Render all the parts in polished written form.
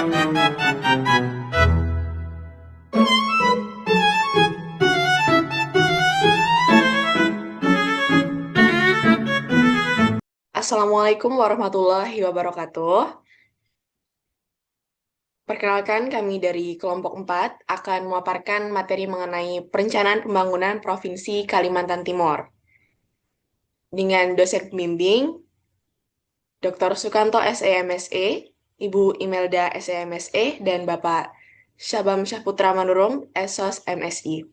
Assalamualaikum warahmatullahi wabarakatuh. Perkenalkan, kami dari kelompok 4 akan memaparkan materi mengenai perencanaan pembangunan Provinsi Kalimantan Timur. Dengan dosen pembimbing, Dr. Sukanto SEMSE, Ibu Imelda SEMSE, dan Bapak Syabam Syahputra Manurung, SOS MSI.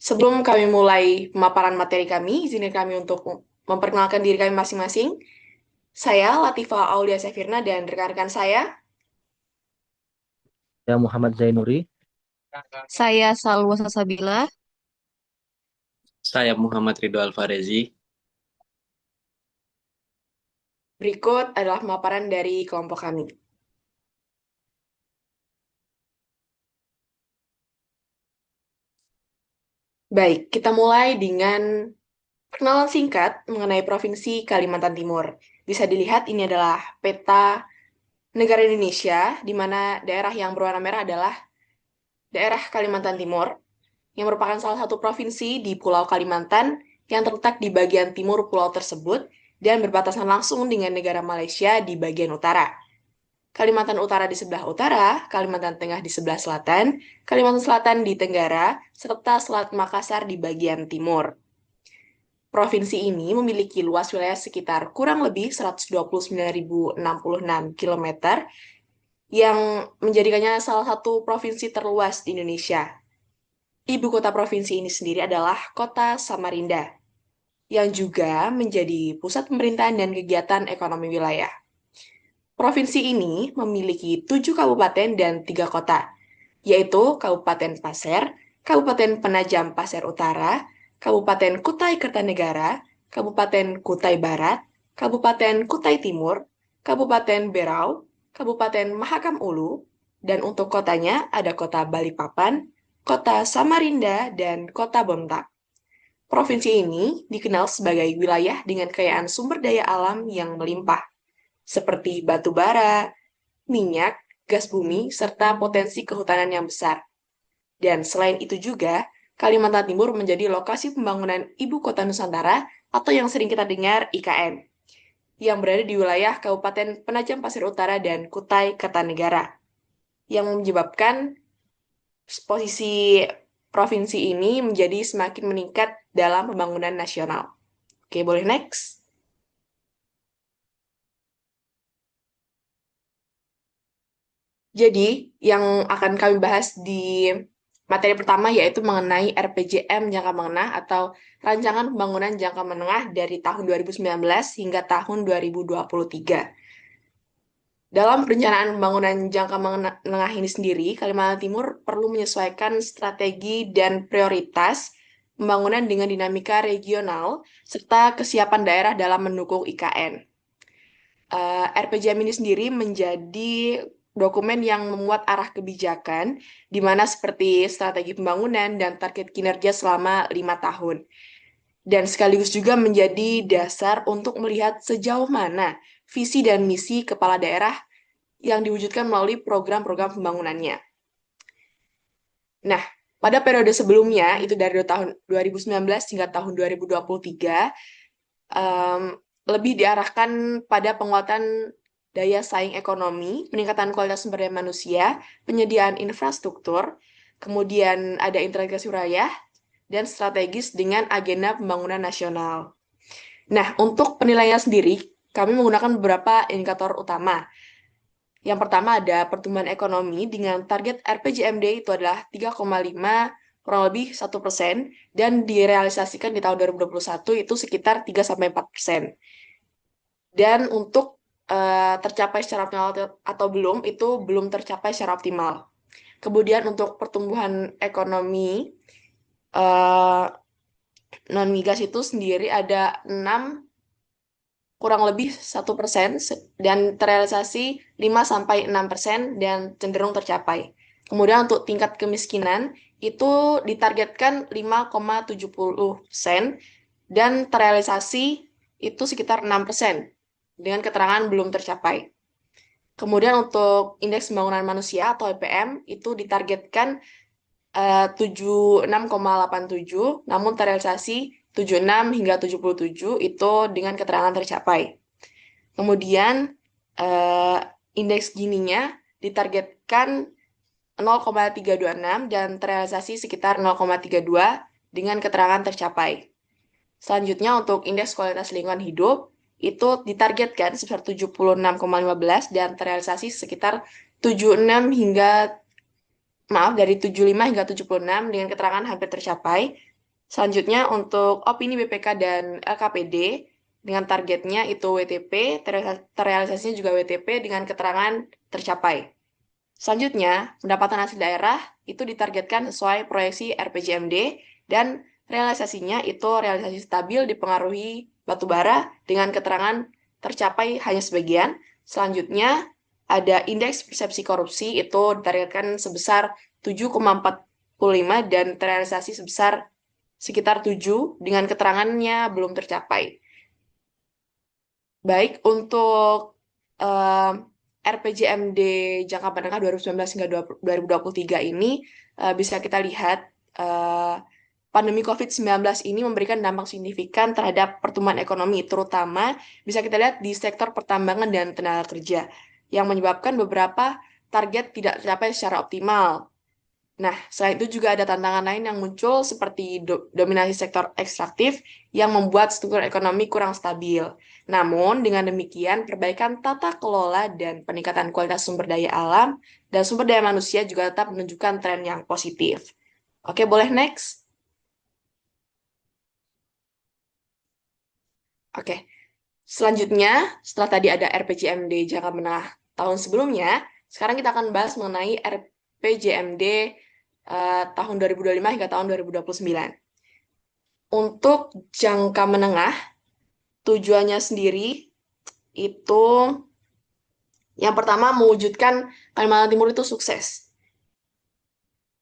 Sebelum kami mulai pemaparan materi kami, izinkan kami untuk memperkenalkan diri kami masing-masing. Saya Latifah Aulia Sefirna dan rekan-rekan saya. Ya, Muhammad Zainuri. Saya Salwa Salsabila. Saya Muhammad Ridho Alfarezi. Berikut adalah pemaparan dari kelompok kami. Baik, kita mulai dengan perkenalan singkat mengenai Provinsi Kalimantan Timur. Bisa dilihat ini adalah peta negara Indonesia, di mana daerah yang berwarna merah adalah daerah Kalimantan Timur, yang merupakan salah satu provinsi di Pulau Kalimantan yang terletak di bagian timur pulau tersebut dan berbatasan langsung dengan negara Malaysia di bagian utara. Kalimantan Utara di sebelah utara, Kalimantan Tengah di sebelah selatan, Kalimantan Selatan di tenggara, serta Selat Makassar di bagian timur. Provinsi ini memiliki luas wilayah sekitar kurang lebih 129.066 km yang menjadikannya salah satu provinsi terluas di Indonesia. Ibu kota provinsi ini sendiri adalah Kota Samarinda, yang juga menjadi pusat pemerintahan dan kegiatan ekonomi wilayah. Provinsi ini memiliki 7 kabupaten dan 3 kota, yaitu Kabupaten Pasir, Kabupaten Penajam Pasir Utara, Kabupaten Kutai Kertanegara, Kabupaten Kutai Barat, Kabupaten Kutai Timur, Kabupaten Berau, Kabupaten Mahakam Ulu, dan untuk kotanya ada Kota Balikpapan, Kota Samarinda, dan Kota Bontang. Provinsi ini dikenal sebagai wilayah dengan kekayaan sumber daya alam yang melimpah, seperti batu bara, minyak, gas bumi, serta potensi kehutanan yang besar. Dan selain itu juga, Kalimantan Timur menjadi lokasi pembangunan Ibu Kota Nusantara atau yang sering kita dengar IKN, yang berada di wilayah Kabupaten Penajam Pasir Utara dan Kutai Kertanegara, yang menyebabkan posisi provinsi ini menjadi semakin meningkat dalam pembangunan nasional. Oke, boleh next? Jadi, yang akan kami bahas di materi pertama yaitu mengenai RPJM jangka menengah atau Rancangan Pembangunan Jangka Menengah dari tahun 2019 hingga tahun 2023. Dalam perencanaan pembangunan jangka menengah ini sendiri, Kalimantan Timur perlu menyesuaikan strategi dan prioritas pembangunan dengan dinamika regional serta kesiapan daerah dalam mendukung IKN. RPJM ini sendiri menjadi dokumen yang memuat arah kebijakan, di mana seperti strategi pembangunan dan target kinerja selama 5 tahun. Dan sekaligus juga menjadi dasar untuk melihat sejauh mana visi dan misi kepala daerah yang diwujudkan melalui program-program pembangunannya. Nah, pada periode sebelumnya, itu dari tahun 2019 hingga tahun 2023, lebih diarahkan pada penguatan daya saing ekonomi, peningkatan kualitas sumber daya manusia, penyediaan infrastruktur, kemudian ada integrasi wilayah, dan strategis dengan agenda pembangunan nasional. Nah, untuk penilaian sendiri, kami menggunakan beberapa indikator utama. Yang pertama ada pertumbuhan ekonomi dengan target RPJMD itu adalah 3,5 kurang lebih 1% dan direalisasikan di tahun 2021 itu sekitar 3-4%. Dan untuk tercapai secara optimal atau belum, itu belum tercapai secara optimal. Kemudian untuk pertumbuhan ekonomi non-migas itu sendiri ada 6 kurang lebih 1% dan terrealisasi 5-6% dan cenderung tercapai. Kemudian untuk tingkat kemiskinan itu ditargetkan 5,70% dan terrealisasi itu sekitar 6% dengan keterangan belum tercapai. Kemudian untuk Indeks Pembangunan Manusia atau IPM itu ditargetkan 76,87, namun terrealisasi 76 hingga 77 itu dengan keterangan tercapai. Kemudian eh, indeks Gininya ditargetkan 0,326 dan terrealisasi sekitar 0,32 dengan keterangan tercapai. Selanjutnya untuk indeks kualitas lingkungan hidup itu ditargetkan sebesar 76,15 dan terrealisasi sekitar 76 hingga maaf dari 75 hingga 76 dengan keterangan hampir tercapai. Selanjutnya untuk opini BPK dan LKPD dengan targetnya itu WTP, terrealisasinya juga WTP dengan keterangan tercapai. Selanjutnya, pendapatan asli daerah itu ditargetkan sesuai proyeksi RPJMD dan realisasinya itu realisasi stabil dipengaruhi batubara dengan keterangan tercapai hanya sebagian. Selanjutnya, ada indeks persepsi korupsi itu ditargetkan sebesar 7,45 dan terrealisasi sebesar sekitar 7 dengan keterangannya belum tercapai. Baik, untuk eh, RPJMD jangka menengah 2019 hingga 2023 ini bisa kita lihat eh, pandemi COVID-19 ini memberikan dampak signifikan terhadap pertumbuhan ekonomi, terutama bisa kita lihat di sektor pertambangan dan tenaga kerja, yang menyebabkan beberapa target tidak tercapai secara optimal. Nah, selain itu juga ada tantangan lain yang muncul seperti dominasi sektor ekstraktif yang membuat struktur ekonomi kurang stabil. Namun, dengan demikian, perbaikan tata kelola dan peningkatan kualitas sumber daya alam dan sumber daya manusia juga tetap menunjukkan tren yang positif. Oke, boleh next? Oke, selanjutnya, setelah tadi ada RPJMD jangka menengah tahun sebelumnya, sekarang kita akan bahas mengenai RPJMD tahun 2025 hingga tahun 2029. Untuk jangka menengah, tujuannya sendiri itu yang pertama mewujudkan Kalimantan Timur itu sukses.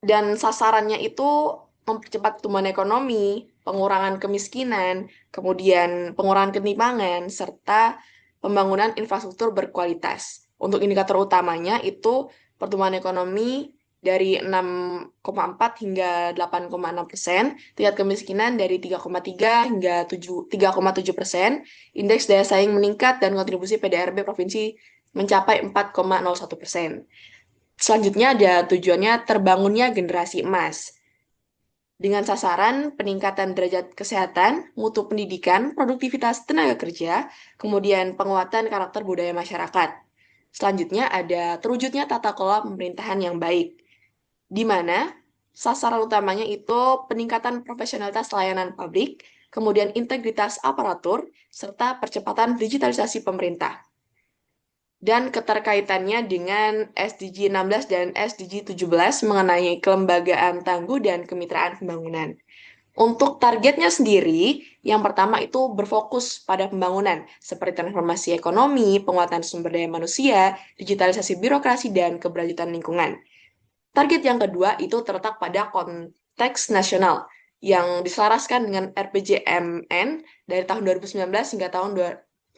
Dan sasarannya itu mempercepat pertumbuhan ekonomi, pengurangan kemiskinan, kemudian pengurangan ketimpangan, serta pembangunan infrastruktur berkualitas. Untuk indikator utamanya itu pertumbuhan ekonomi dari 6,4 hingga 8,6%, tingkat kemiskinan dari 3,3 hingga 3,7%, indeks daya saing meningkat, dan kontribusi PDRB provinsi mencapai 4,01%. Selanjutnya ada tujuannya terbangunnya generasi emas dengan sasaran peningkatan derajat kesehatan, mutu pendidikan, produktivitas tenaga kerja, kemudian penguatan karakter budaya masyarakat. Selanjutnya ada terwujudnya tata kelola pemerintahan yang baik, di mana sasaran utamanya itu peningkatan profesionalitas layanan publik, kemudian integritas aparatur, serta percepatan digitalisasi pemerintah dan keterkaitannya dengan SDG 16 dan SDG 17 mengenai kelembagaan tangguh dan kemitraan pembangunan. Untuk targetnya sendiri, yang pertama itu berfokus pada pembangunan, seperti transformasi ekonomi, penguatan sumber daya manusia, digitalisasi birokrasi, dan keberlanjutan lingkungan. Target yang kedua itu terletak pada konteks nasional, yang diselaraskan dengan RPJMN dari tahun 2019 hingga tahun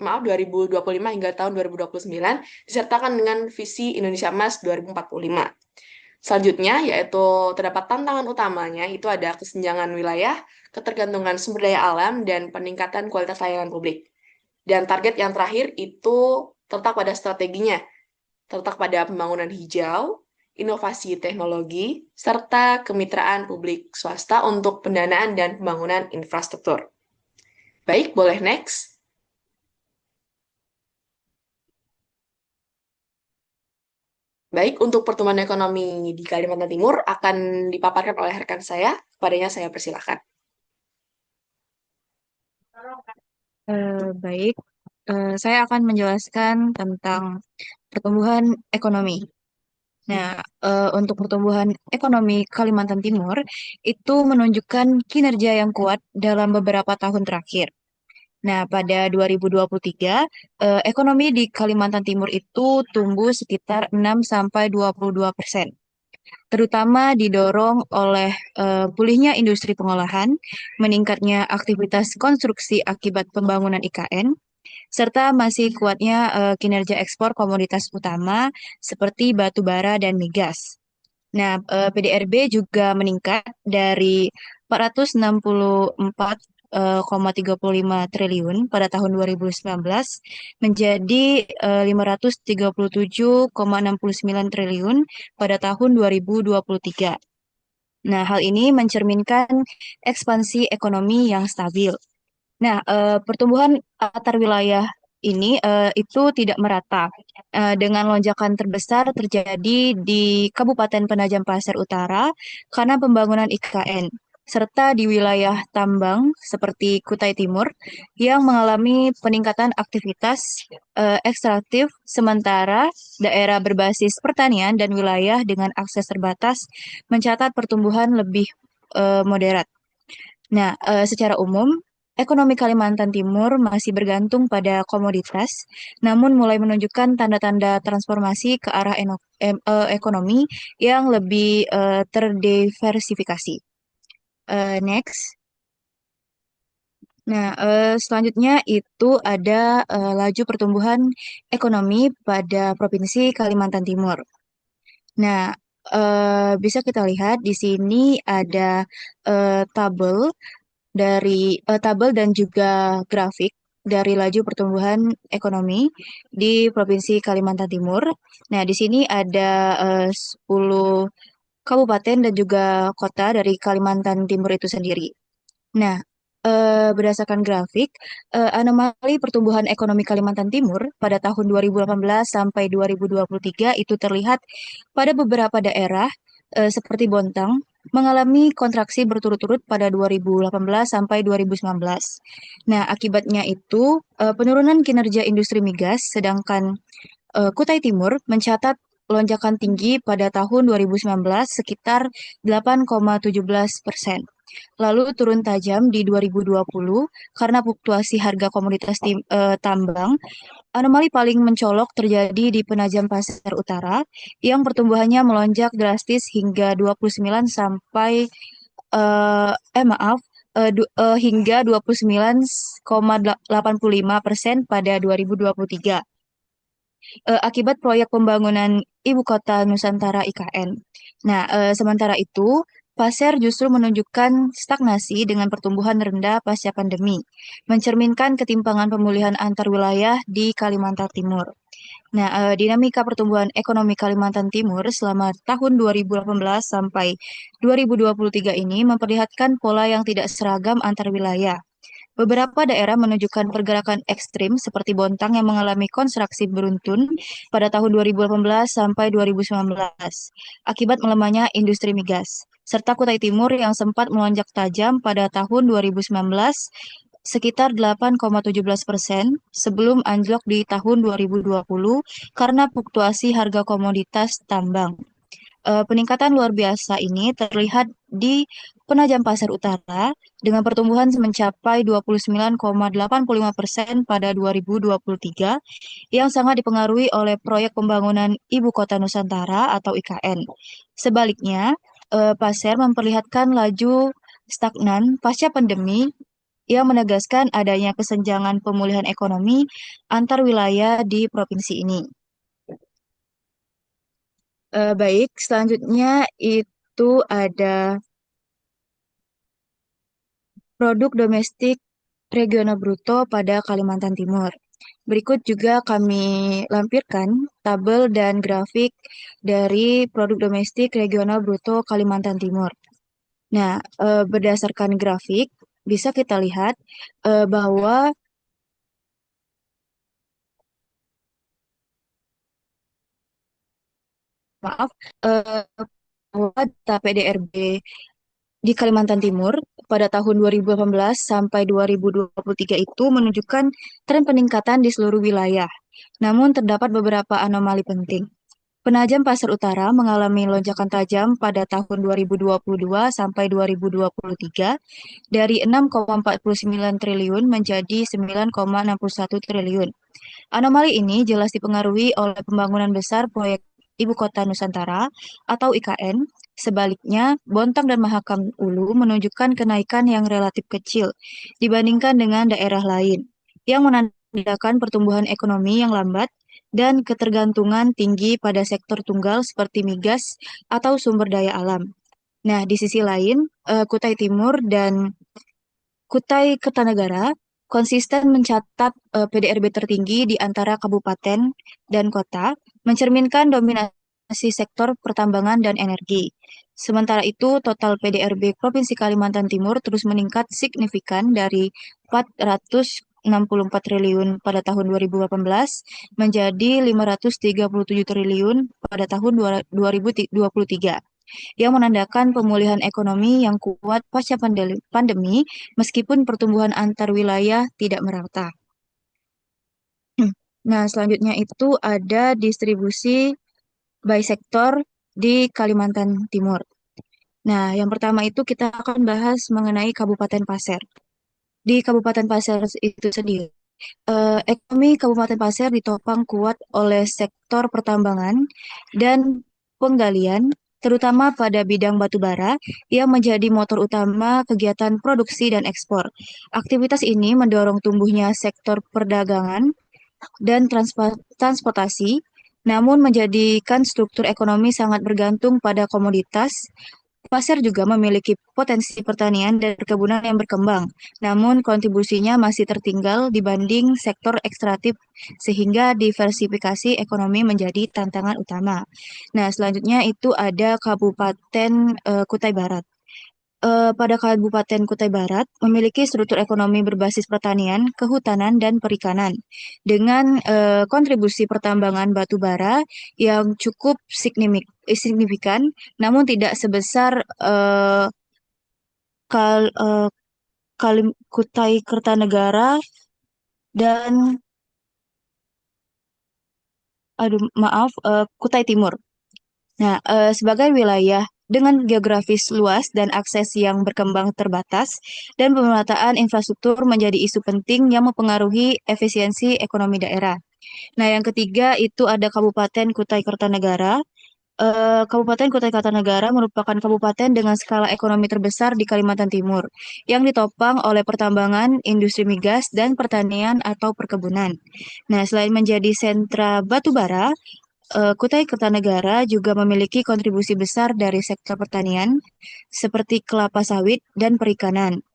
2025 hingga tahun 2029, disertakan dengan visi Indonesia Emas 2045. Selanjutnya, yaitu terdapat tantangan utamanya, itu ada kesenjangan wilayah, ketergantungan sumber daya alam, dan peningkatan kualitas layanan publik. Dan target yang terakhir itu terletak pada strateginya, terletak pada pembangunan hijau, inovasi teknologi, serta kemitraan publik swasta untuk pendanaan dan pembangunan infrastruktur. Baik, boleh next. Baik, untuk pertumbuhan ekonomi di Kalimantan Timur akan dipaparkan oleh rekan saya. Kepadanya saya persilakan. Baik, saya akan menjelaskan tentang pertumbuhan ekonomi. Nah, untuk pertumbuhan ekonomi Kalimantan Timur itu menunjukkan kinerja yang kuat dalam beberapa tahun terakhir. Nah, pada 2023, ekonomi di Kalimantan Timur itu tumbuh sekitar 6-22%, terutama didorong oleh pulihnya industri pengolahan, meningkatnya aktivitas konstruksi akibat pembangunan IKN, serta masih kuatnya kinerja ekspor komoditas utama seperti batu bara dan migas. Nah, PDRB juga meningkat dari 464,35 triliun pada tahun 2019 menjadi 537,69 triliun pada tahun 2023. Nah, hal ini mencerminkan ekspansi ekonomi yang stabil. Nah, pertumbuhan antar wilayah ini itu tidak merata. Dengan lonjakan terbesar terjadi di Kabupaten Penajam Pasir Utara karena pembangunan IKN, serta di wilayah tambang seperti Kutai Timur yang mengalami peningkatan aktivitas ekstraktif, sementara daerah berbasis pertanian dan wilayah dengan akses terbatas mencatat pertumbuhan lebih moderat. Nah, secara umum, ekonomi Kalimantan Timur masih bergantung pada komoditas, namun mulai menunjukkan tanda-tanda transformasi ke arah ekonomi yang lebih terdiversifikasi. Next. Nah, selanjutnya itu ada laju pertumbuhan ekonomi pada Provinsi Kalimantan Timur. Nah, bisa kita lihat di sini ada tabel tabel dan juga grafik dari laju pertumbuhan ekonomi di Provinsi Kalimantan Timur. Nah, di sini ada 10 kabupaten dan juga kota dari Kalimantan Timur itu sendiri. Nah, berdasarkan grafik, anomali pertumbuhan ekonomi Kalimantan Timur pada tahun 2018 sampai 2023 itu terlihat pada beberapa daerah seperti Bontang mengalami kontraksi berturut-turut pada 2018 sampai 2019. Nah, akibatnya itu penurunan kinerja industri migas, sedangkan Kutai Timur mencatat lonjakan tinggi pada tahun 2019 sekitar 8,17%. Lalu turun tajam di 2020 karena fluktuasi harga komoditas tambang. Anomali paling mencolok terjadi di Penajam Pasir Utara yang pertumbuhannya melonjak drastis hingga 29 sampai maaf hingga 29,85% pada 2023 akibat proyek pembangunan Ibu Kota Nusantara IKN. Nah, sementara itu, Pasir justru menunjukkan stagnasi dengan pertumbuhan rendah pasca pandemi, mencerminkan ketimpangan pemulihan antar wilayah di Kalimantan Timur. Nah, dinamika pertumbuhan ekonomi Kalimantan Timur selama tahun 2018 sampai 2023 ini memperlihatkan pola yang tidak seragam antar wilayah. Beberapa daerah menunjukkan pergerakan ekstrim seperti Bontang yang mengalami konstruksi beruntun pada tahun 2018 sampai 2019 akibat melemahnya industri migas, serta Kutai Timur yang sempat melonjak tajam pada tahun 2019 sekitar 8,17% sebelum anjlok di tahun 2020 karena fluktuasi harga komoditas tambang. Peningkatan luar biasa ini terlihat di Penajam Pasir Utara dengan pertumbuhan mencapai 29,85% pada 2023 yang sangat dipengaruhi oleh proyek pembangunan Ibu Kota Nusantara atau IKN. Sebaliknya, Pasir memperlihatkan laju stagnan pasca pandemi yang menegaskan adanya kesenjangan pemulihan ekonomi antar wilayah di provinsi ini. Baik, selanjutnya itu ada produk domestik regional bruto pada Kalimantan Timur. Berikut juga kami lampirkan tabel dan grafik dari produk domestik regional bruto Kalimantan Timur. Nah, berdasarkan grafik bisa kita lihat bahwa maaf eh, bahwa data PDRB di Kalimantan Timur pada tahun 2018 sampai 2023 itu menunjukkan tren peningkatan di seluruh wilayah. Namun terdapat beberapa anomali penting. Penajam Pasir Utara mengalami lonjakan tajam pada tahun 2022 sampai 2023 dari 6,49 triliun menjadi 9,61 triliun. Anomali ini jelas dipengaruhi oleh pembangunan besar proyek Ibu Kota Nusantara atau IKN. Sebaliknya, Bontang dan Mahakam Ulu menunjukkan kenaikan yang relatif kecil dibandingkan dengan daerah lain, yang menandakan menandakan pertumbuhan ekonomi yang lambat dan ketergantungan tinggi pada sektor tunggal seperti migas atau sumber daya alam. Nah, di sisi lain, Kutai Timur dan Kutai Kertanegara konsisten mencatat PDRB tertinggi di antara kabupaten dan kota, mencerminkan dominasi sektor pertambangan dan energi. Sementara itu, total PDRB Provinsi Kalimantan Timur terus meningkat signifikan dari 464 triliun pada tahun 2018 menjadi 537 triliun pada tahun 2023 yang menandakan pemulihan ekonomi yang kuat pasca pandemi meskipun pertumbuhan antar wilayah tidak merata. Nah, selanjutnya itu ada distribusi by sektor di Kalimantan Timur. Nah, yang pertama itu kita akan bahas mengenai Kabupaten Pasir. Di Kabupaten Pasir itu sendiri, ekonomi Kabupaten Pasir ditopang kuat oleh sektor pertambangan dan penggalian, terutama pada bidang batu bara yang menjadi motor utama kegiatan produksi dan ekspor. Aktivitas ini mendorong tumbuhnya sektor perdagangan dan transportasi, namun menjadikan struktur ekonomi sangat bergantung pada komoditas. Pasir juga memiliki potensi pertanian dan perkebunan yang berkembang, namun kontribusinya masih tertinggal dibanding sektor ekstraktif, sehingga diversifikasi ekonomi menjadi tantangan utama. Nah, selanjutnya itu ada Kabupaten Kutai Barat. Pada Kabupaten Kutai Barat memiliki struktur ekonomi berbasis pertanian, kehutanan, dan perikanan, dengan kontribusi pertambangan batu bara yang cukup signifikan, namun tidak sebesar kal, eh, Kutai Kertanegara dan, aduh maaf, Kutai Timur. Nah, sebagai wilayah dengan geografis luas dan akses yang berkembang terbatas, dan pemerataan infrastruktur menjadi isu penting yang mempengaruhi efisiensi ekonomi daerah. Nah, yang ketiga itu ada Kabupaten Kutai Kartanegara. Kabupaten Kutai Kartanegara merupakan kabupaten dengan skala ekonomi terbesar di Kalimantan Timur, yang ditopang oleh pertambangan, industri migas, dan pertanian atau perkebunan. Nah, selain menjadi sentra batu bara, Kutai Kertanegara juga memiliki kontribusi besar dari sektor pertanian, seperti kelapa sawit dan perikanan.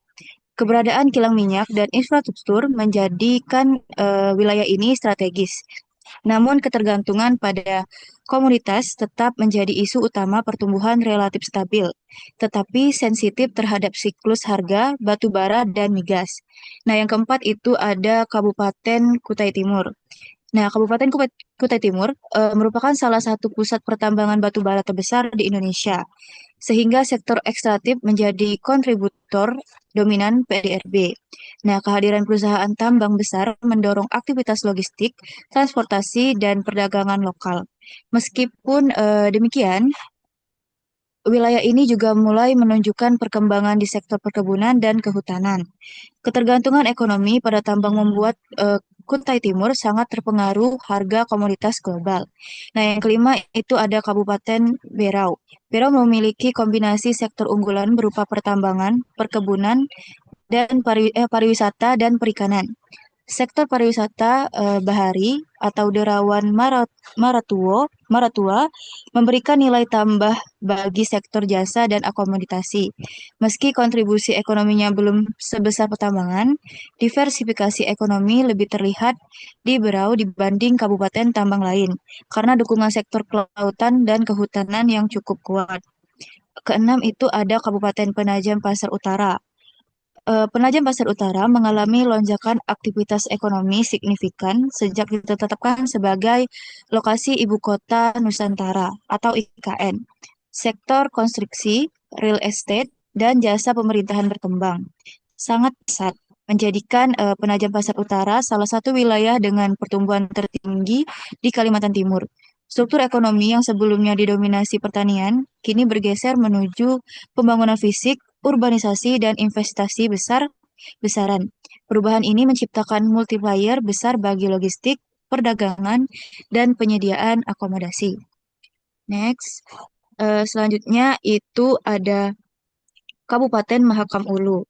Keberadaan kilang minyak dan infrastruktur menjadikan wilayah ini strategis. Namun ketergantungan pada komoditas tetap menjadi isu utama pertumbuhan relatif stabil, tetapi sensitif terhadap siklus harga batu bara dan migas. Nah, yang keempat itu ada Kabupaten Kutai Timur. Nah, Kabupaten Kutai Timur merupakan salah satu pusat pertambangan batu bara terbesar di Indonesia, sehingga sektor ekstraktif menjadi kontributor dominan PDRB. Nah, kehadiran perusahaan tambang besar mendorong aktivitas logistik, transportasi, dan perdagangan lokal. Meskipun demikian, wilayah ini juga mulai menunjukkan perkembangan di sektor perkebunan dan kehutanan. Ketergantungan ekonomi pada tambang membuat Kutai Timur sangat terpengaruh harga komoditas global. Nah, yang kelima itu ada Kabupaten Berau. Berau memiliki kombinasi sektor unggulan berupa pertambangan, perkebunan, dan pariwisata dan perikanan. Sektor pariwisata bahari atau Derawan Maratua memberikan nilai tambah bagi sektor jasa dan akomodasi. Meski kontribusi ekonominya belum sebesar pertambangan, diversifikasi ekonomi lebih terlihat di Berau dibanding kabupaten tambang lain karena dukungan sektor kelautan dan kehutanan yang cukup kuat. Keenam itu ada Kabupaten Penajam Pasar Utara. Penajam Pasar Utara mengalami lonjakan aktivitas ekonomi signifikan sejak ditetapkan sebagai lokasi ibu kota Nusantara atau IKN. Sektor konstruksi, real estate, dan jasa pemerintahan berkembang sangat pesat, menjadikan Penajam Pasar Utara salah satu wilayah dengan pertumbuhan tertinggi di Kalimantan Timur. Struktur ekonomi yang sebelumnya didominasi pertanian, kini bergeser menuju pembangunan fisik, urbanisasi, dan investasi besar-besaran. Perubahan ini menciptakan multiplier besar bagi logistik, perdagangan, dan penyediaan akomodasi. Next, selanjutnya itu ada Kabupaten Mahakam Ulu.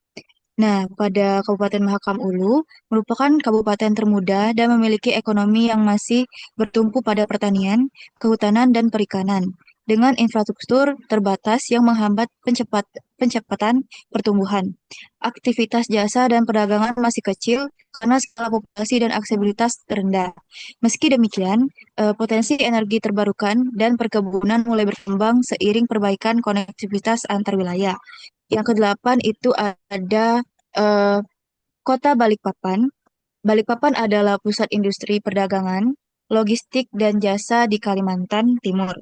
Nah, pada Kabupaten Mahakam Ulu merupakan kabupaten termuda dan memiliki ekonomi yang masih bertumpu pada pertanian, kehutanan, dan perikanan, dengan infrastruktur terbatas yang menghambat pencepatan pertumbuhan. Aktivitas jasa dan perdagangan masih kecil karena skala populasi dan aksesibilitas rendah. Meski demikian, potensi energi terbarukan dan perkebunan mulai berkembang seiring perbaikan konektivitas antar wilayah. Yang kedelapan itu ada eh, Kota Balikpapan. Balikpapan adalah pusat industri perdagangan, logistik, dan jasa di Kalimantan Timur.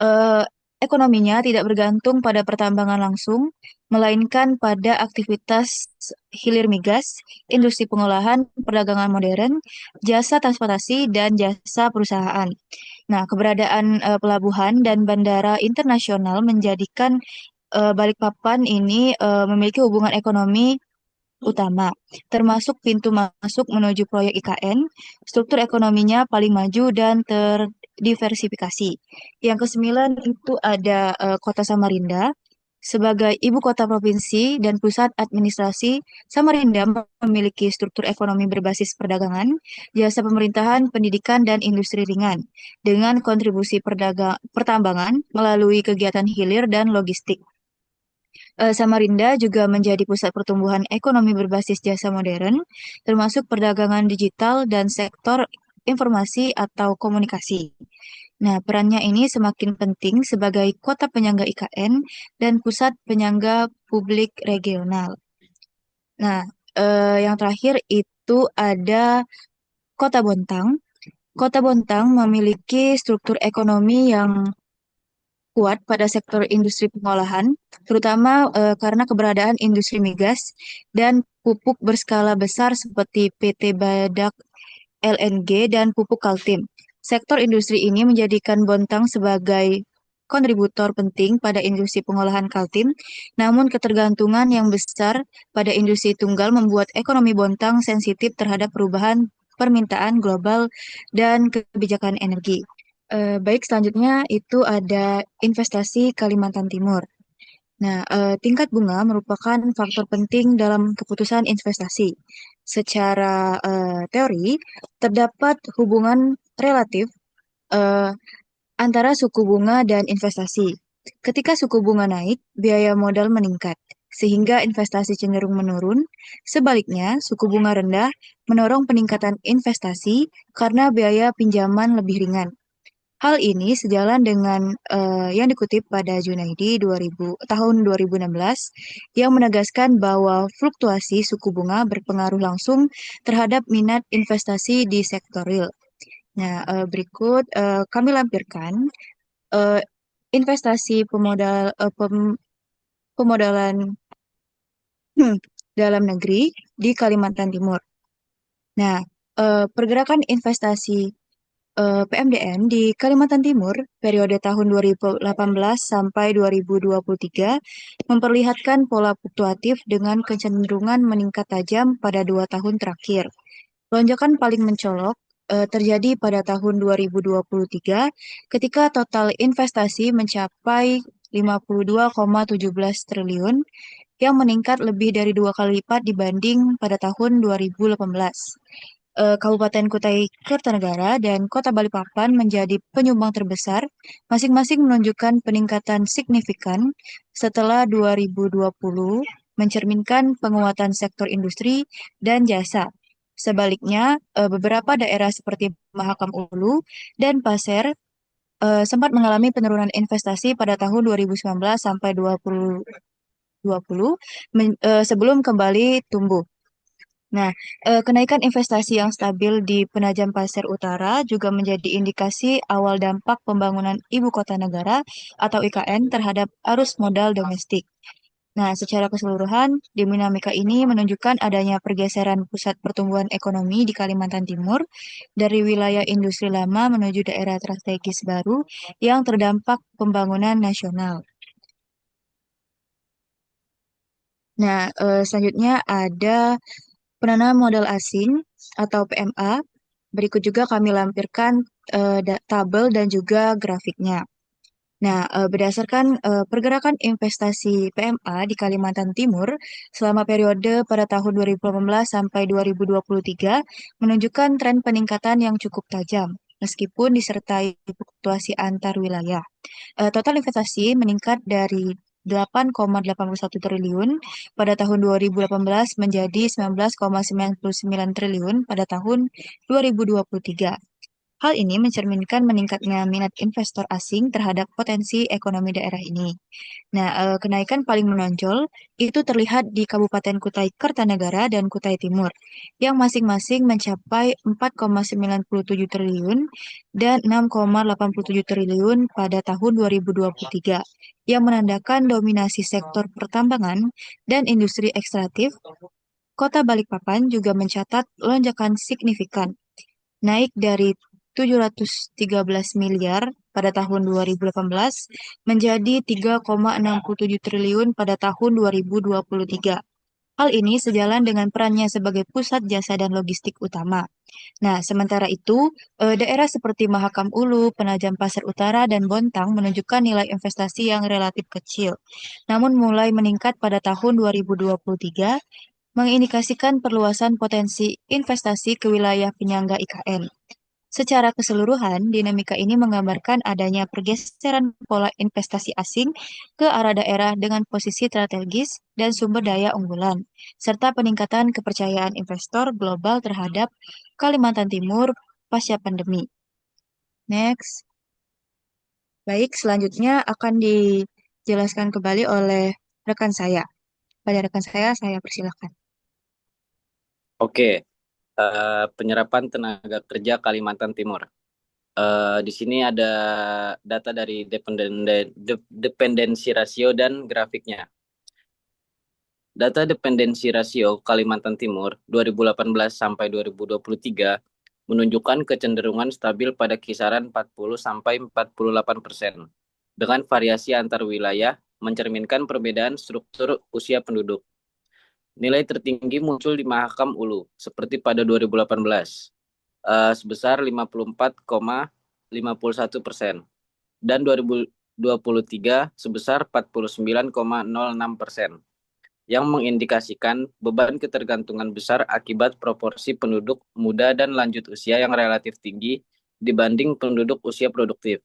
Eh, Ekonominya tidak bergantung pada pertambangan langsung, melainkan pada aktivitas hilir migas, industri pengolahan, perdagangan modern, jasa transportasi, dan jasa perusahaan. Nah, keberadaan pelabuhan dan bandara internasional menjadikan Balikpapan ini memiliki hubungan ekonomi utama, termasuk pintu masuk menuju proyek IKN, struktur ekonominya paling maju dan terdiversifikasi. Yang kesembilan itu ada Kota Samarinda. Sebagai ibu kota provinsi dan pusat administrasi, Samarinda memiliki struktur ekonomi berbasis perdagangan, jasa pemerintahan, pendidikan, dan industri ringan, dengan kontribusi pertambangan melalui kegiatan hilir dan logistik. Samarinda juga menjadi pusat pertumbuhan ekonomi berbasis jasa modern, termasuk perdagangan digital dan sektor informasi atau komunikasi. Nah, perannya ini semakin penting sebagai kota penyangga IKN dan pusat penyangga publik regional. Nah, yang terakhir itu ada Kota Bontang. Kota Bontang memiliki struktur ekonomi yang kuat pada sektor industri pengolahan, terutama karena keberadaan industri migas dan pupuk berskala besar seperti PT Badak LNG dan pupuk Kaltim. Sektor industri ini menjadikan Bontang sebagai kontributor penting pada industri pengolahan Kaltim, namun ketergantungan yang besar pada industri tunggal membuat ekonomi Bontang sensitif terhadap perubahan permintaan global dan kebijakan energi. Baik, selanjutnya itu ada investasi Kalimantan Timur. Nah, tingkat bunga merupakan faktor penting dalam keputusan investasi. Secara teori, terdapat hubungan relatif eh, antara suku bunga dan investasi. Ketika suku bunga naik, biaya modal meningkat, sehingga investasi cenderung menurun. Sebaliknya, suku bunga rendah mendorong peningkatan investasi karena biaya pinjaman lebih ringan. Hal ini sejalan dengan yang dikutip pada Junaidi 2016 yang menegaskan bahwa fluktuasi suku bunga berpengaruh langsung terhadap minat investasi di sektor real. Nah, berikut kami lampirkan eh, investasi pemodalan dalam negeri di Kalimantan Timur. Nah, pergerakan investasi PMDN di Kalimantan Timur periode tahun 2018 sampai 2023 memperlihatkan pola fluktuatif dengan kecenderungan meningkat tajam pada 2 tahun terakhir. Lonjakan paling mencolok terjadi pada tahun 2023 ketika total investasi mencapai 52,17 triliun yang meningkat lebih dari 2 kali lipat dibanding pada tahun 2018. Kabupaten Kutai Kartanegara dan Kota Balikpapan menjadi penyumbang terbesar, masing-masing menunjukkan peningkatan signifikan setelah 2020, mencerminkan penguatan sektor industri dan jasa. Sebaliknya, beberapa daerah seperti Mahakam Ulu dan Pasir sempat mengalami penurunan investasi pada tahun 2019 sampai 2020 sebelum kembali tumbuh. Nah, kenaikan investasi yang stabil di Penajam Pasir Utara juga menjadi indikasi awal dampak pembangunan ibu kota negara atau IKN terhadap arus modal domestik. Nah, secara keseluruhan, dinamika ini menunjukkan adanya pergeseran pusat pertumbuhan ekonomi di Kalimantan Timur dari wilayah industri lama menuju daerah strategis baru yang terdampak pembangunan nasional. Nah, selanjutnya ada penanam modal asing atau PMA. Berikut juga kami lampirkan tabel dan juga grafiknya. Nah, berdasarkan pergerakan investasi PMA di Kalimantan Timur selama periode pada tahun 2018 sampai 2023 menunjukkan tren peningkatan yang cukup tajam, meskipun disertai fluktuasi antar wilayah. Total investasi meningkat dari 8,81 triliun pada tahun 2018 menjadi 19,99 triliun pada tahun 2023. Hal ini mencerminkan meningkatnya minat investor asing terhadap potensi ekonomi daerah ini. Nah, kenaikan paling menonjol itu terlihat di Kabupaten Kutai Kartanegara dan Kutai Timur, yang masing-masing mencapai 4,97 triliun dan 6,87 triliun pada tahun 2023, yang menandakan dominasi sektor pertambangan dan industri ekstraktif. Kota Balikpapan juga mencatat lonjakan signifikan, naik dari 713 miliar pada tahun 2018 menjadi 3,67 triliun pada tahun 2023. Hal ini sejalan dengan perannya sebagai pusat jasa dan logistik utama. Nah, sementara itu, daerah seperti Mahakam Ulu, Penajam Pasir Utara, dan Bontang menunjukkan nilai investasi yang relatif kecil, namun mulai meningkat pada tahun 2023, mengindikasikan perluasan potensi investasi ke wilayah penyangga IKN. Secara keseluruhan, dinamika ini menggambarkan adanya pergeseran pola investasi asing ke arah daerah dengan posisi strategis dan sumber daya unggulan, serta peningkatan kepercayaan investor global terhadap Kalimantan Timur pasca pandemi. Next. Baik, selanjutnya akan dijelaskan kembali oleh rekan saya. Pada rekan saya persilahkan. Oke, penyerapan tenaga kerja Kalimantan Timur. Di sini ada data dari dependensi rasio dan grafiknya. Data dependensi rasio Kalimantan Timur 2018 sampai 2023 menunjukkan kecenderungan stabil pada kisaran 40 sampai 48% dengan variasi antar wilayah mencerminkan perbedaan struktur usia penduduk. Nilai tertinggi muncul di Mahakam Ulu seperti pada 2018 sebesar 54,51% dan 2023 sebesar 49,06%, yang mengindikasikan beban ketergantungan besar akibat proporsi penduduk muda dan lanjut usia yang relatif tinggi dibanding penduduk usia produktif.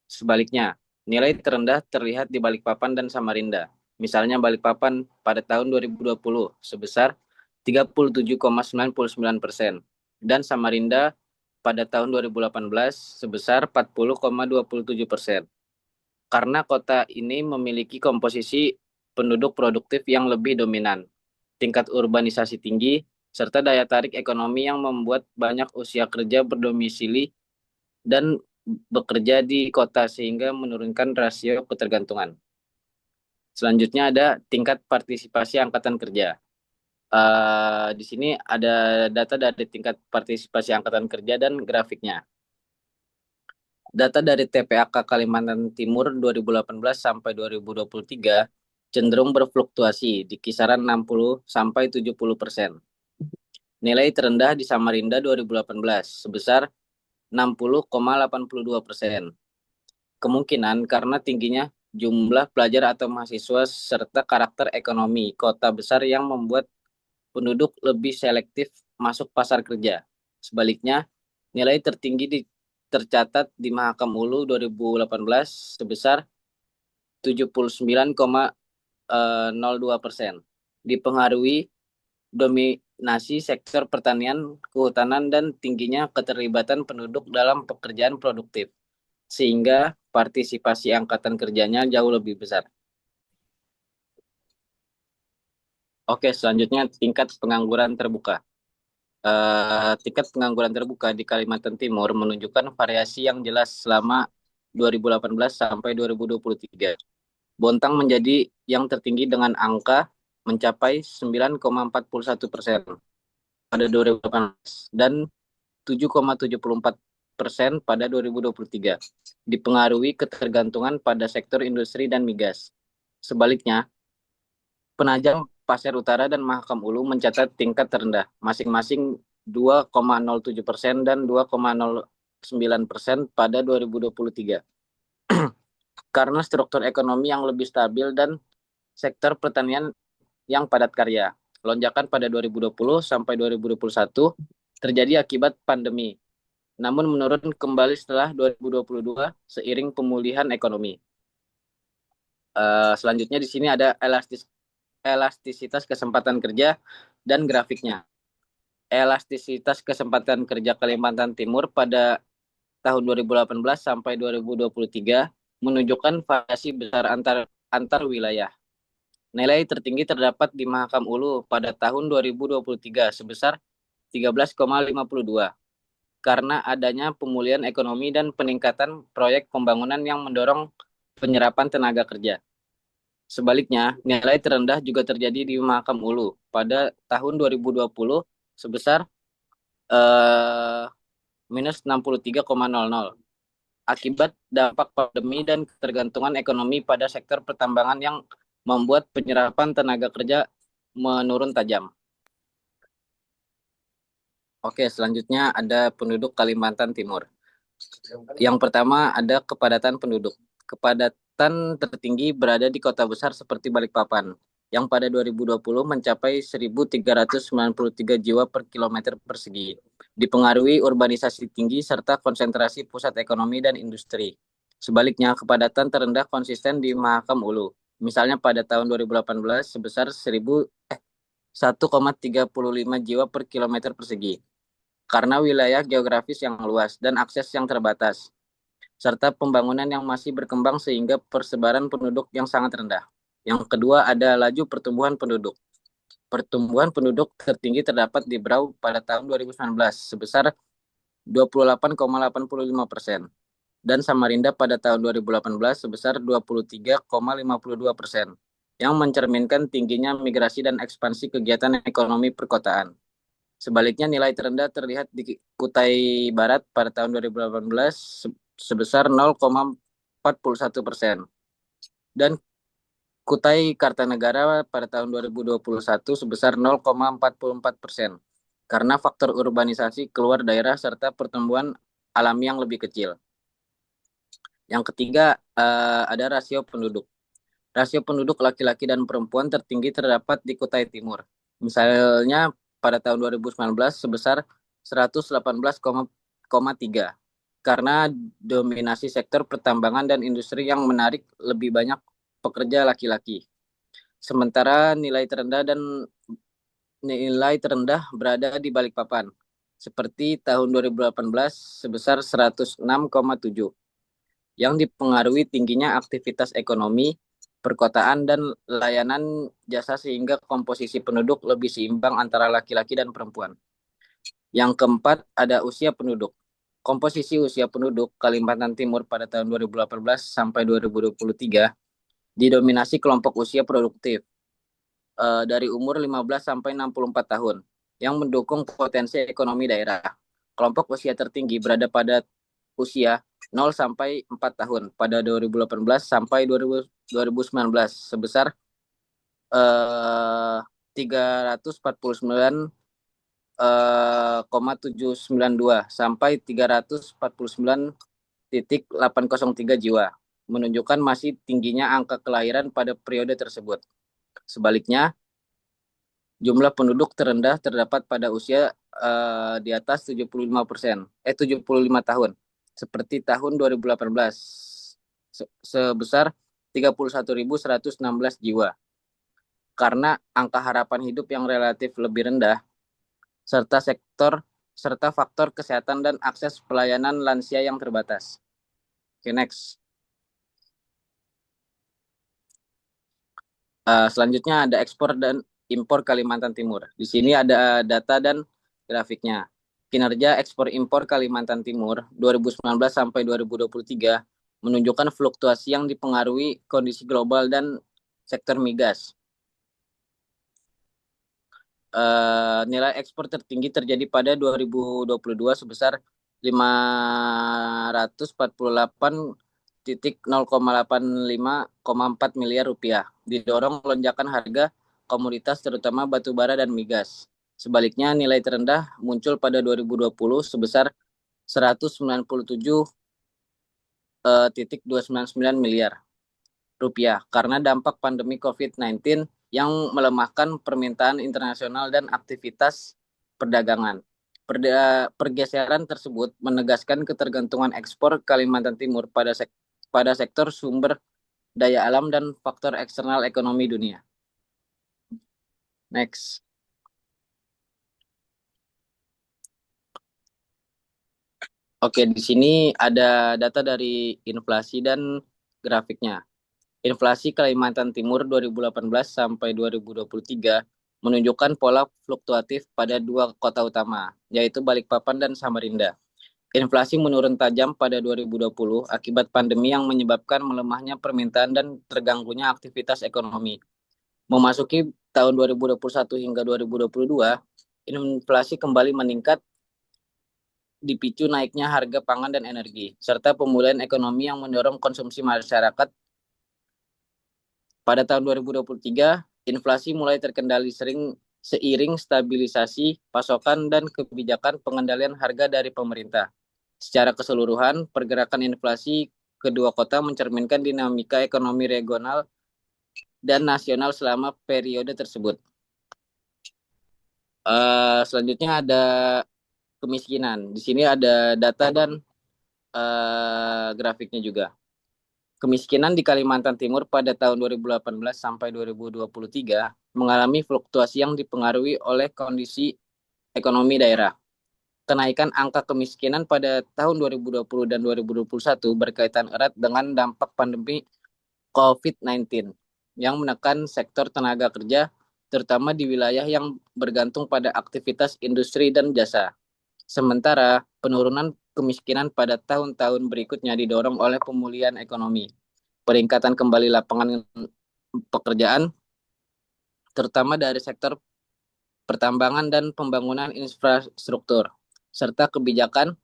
Sebaliknya, nilai terendah terlihat di Balikpapan dan Samarinda. Misalnya Balikpapan pada tahun 2020 sebesar 37,99% dan Samarinda pada tahun 2018 sebesar 40,27%. Karena kota ini memiliki komposisi penduduk produktif yang lebih dominan, tingkat urbanisasi tinggi, serta daya tarik ekonomi yang membuat banyak usia kerja berdomisili dan bekerja di kota sehingga menurunkan rasio ketergantungan. Selanjutnya ada tingkat partisipasi angkatan kerja. Di sini ada data dari tingkat partisipasi angkatan kerja dan grafiknya. Data dari TPAK Kalimantan Timur 2018 sampai 2023 cenderung berfluktuasi di kisaran 60 sampai 70%. Nilai terendah di Samarinda 2018 sebesar 60,82%. Kemungkinan karena tingginya jumlah pelajar atau mahasiswa serta karakter ekonomi kota besar yang membuat penduduk lebih selektif masuk pasar kerja. Sebaliknya, nilai tertinggi tercatat di Mahakam Ulu 2018 sebesar 79,02%. Dipengaruhi dominasi sektor pertanian, kehutanan, dan tingginya keterlibatan penduduk dalam pekerjaan produktif, sehingga partisipasi angkatan kerjanya jauh lebih besar. Oke, selanjutnya tingkat pengangguran terbuka. Tingkat pengangguran terbuka di Kalimantan Timur menunjukkan variasi yang jelas selama 2018 sampai 2023. Bontang menjadi yang tertinggi dengan angka mencapai 9,41% pada 2018 dan 7,74% pada 2023, dipengaruhi ketergantungan pada sektor industri dan migas. Sebaliknya, Penajam Pasir Utara dan Mahakam Ulu mencatat tingkat terendah, masing-masing 2,07% dan 2,09% pada 2023. karena struktur ekonomi yang lebih stabil dan sektor pertanian yang padat karya. Lonjakan pada 2020 sampai 2021 terjadi akibat pandemi, namun menurun kembali setelah 2022 seiring pemulihan ekonomi. Selanjutnya di sini ada elastisitas kesempatan kerja dan grafiknya. Elastisitas kesempatan kerja Kalimantan Timur pada tahun 2018 sampai 2023 menunjukkan variasi besar antar wilayah. Nilai tertinggi terdapat di Mahakam Ulu pada tahun 2023 sebesar 13,52 karena adanya pemulihan ekonomi dan peningkatan proyek pembangunan yang mendorong penyerapan tenaga kerja. Sebaliknya, nilai terendah juga terjadi di Mahakam Ulu pada tahun 2020 sebesar minus 63,00 akibat dampak pandemi dan ketergantungan ekonomi pada sektor pertambangan yang membuat penyerapan tenaga kerja menurun tajam. Oke, selanjutnya ada penduduk Kalimantan Timur. Yang pertama ada kepadatan penduduk. Kepadatan tertinggi berada di kota besar seperti Balikpapan, yang pada 2020 mencapai 1.393 jiwa per kilometer persegi. Dipengaruhi urbanisasi tinggi serta konsentrasi pusat ekonomi dan industri. Sebaliknya, kepadatan terendah konsisten di Mahakam Ulu. Misalnya pada tahun 2018 sebesar 1,35 jiwa per kilometer persegi. Karena wilayah geografis yang luas dan akses yang terbatas, serta pembangunan yang masih berkembang sehingga persebaran penduduk yang sangat rendah. Yang kedua ada laju pertumbuhan penduduk. Pertumbuhan penduduk tertinggi terdapat di Berau pada tahun 2019 sebesar 28,85% dan Samarinda pada tahun 2018 sebesar 23,52% yang mencerminkan tingginya migrasi dan ekspansi kegiatan ekonomi perkotaan. Sebaliknya nilai terendah terlihat di Kutai Barat pada tahun 2018 sebesar 0,41% dan Kutai Kartanegara pada tahun 2021 sebesar 0,44% karena faktor urbanisasi keluar daerah serta pertumbuhan alami yang lebih kecil. Yang ketiga ada rasio penduduk. Rasio penduduk laki-laki dan perempuan tertinggi terdapat di Kutai Timur. Misalnya pada tahun 2019 sebesar 118,3 karena dominasi sektor pertambangan dan industri yang menarik lebih banyak pekerja laki-laki. Sementara nilai terendah berada di Balikpapan, seperti tahun 2018 sebesar 106,7 yang dipengaruhi tingginya aktivitas ekonomi, perkotaan, dan layanan jasa sehingga komposisi penduduk lebih seimbang antara laki-laki dan perempuan. Yang keempat, ada usia penduduk. Komposisi usia penduduk Kalimantan Timur pada tahun 2018 sampai 2023 didominasi kelompok usia produktif dari umur 15 sampai 64 tahun yang mendukung potensi ekonomi daerah. Kelompok usia tertinggi berada pada usia 0 sampai 4 tahun pada 2018 sampai 2019 sebesar 349,792 sampai 349,803 jiwa, menunjukkan masih tingginya angka kelahiran pada periode tersebut. Sebaliknya, jumlah penduduk terendah terdapat pada usia di atas 75 tahun, seperti tahun 2018 sebesar 31.116 jiwa. Karena angka harapan hidup yang relatif lebih rendah serta faktor kesehatan dan akses pelayanan lansia yang terbatas. Oke, next. Selanjutnya ada ekspor dan impor Kalimantan Timur. Di sini ada data dan grafiknya. Kinerja ekspor impor Kalimantan Timur 2019 sampai 2023 menunjukkan fluktuasi yang dipengaruhi kondisi global dan sektor migas. Nilai ekspor tertinggi terjadi pada 2022 sebesar 548,085,4 miliar rupiah, didorong lonjakan harga komoditas terutama batu bara dan migas. Sebaliknya, nilai terendah muncul pada 2020 sebesar 197,299 miliar rupiah karena dampak pandemi COVID-19 yang melemahkan permintaan internasional dan aktivitas perdagangan. Pergeseran tersebut menegaskan ketergantungan ekspor Kalimantan Timur pada sektor sumber daya alam dan faktor eksternal ekonomi dunia. Next. Oke, di sini ada data dari inflasi dan grafiknya. Inflasi Kalimantan Timur 2018 sampai 2023 menunjukkan pola fluktuatif pada dua kota utama, yaitu Balikpapan dan Samarinda. Inflasi menurun tajam pada 2020 akibat pandemi yang menyebabkan melemahnya permintaan dan terganggunya aktivitas ekonomi. Memasuki tahun 2021 hingga 2022, inflasi kembali meningkat dipicu naiknya harga pangan dan energi, serta pemulihan ekonomi yang mendorong konsumsi masyarakat. Pada tahun 2023, inflasi mulai terkendali seiring stabilisasi pasokan dan kebijakan pengendalian harga dari pemerintah. Secara keseluruhan, pergerakan inflasi kedua kota mencerminkan dinamika ekonomi regional dan nasional selama periode tersebut. Selanjutnya ada kemiskinan. Di sini ada data dan grafiknya juga. Kemiskinan di Kalimantan Timur pada tahun 2018 sampai 2023 mengalami fluktuasi yang dipengaruhi oleh kondisi ekonomi daerah. Kenaikan angka kemiskinan pada tahun 2020 dan 2021 berkaitan erat dengan dampak pandemi COVID-19 yang menekan sektor tenaga kerja, terutama di wilayah yang bergantung pada aktivitas industri dan jasa. Sementara penurunan kemiskinan pada tahun-tahun berikutnya didorong oleh pemulihan ekonomi, peningkatan kembali lapangan pekerjaan, terutama dari sektor pertambangan dan pembangunan infrastruktur, serta kebijakan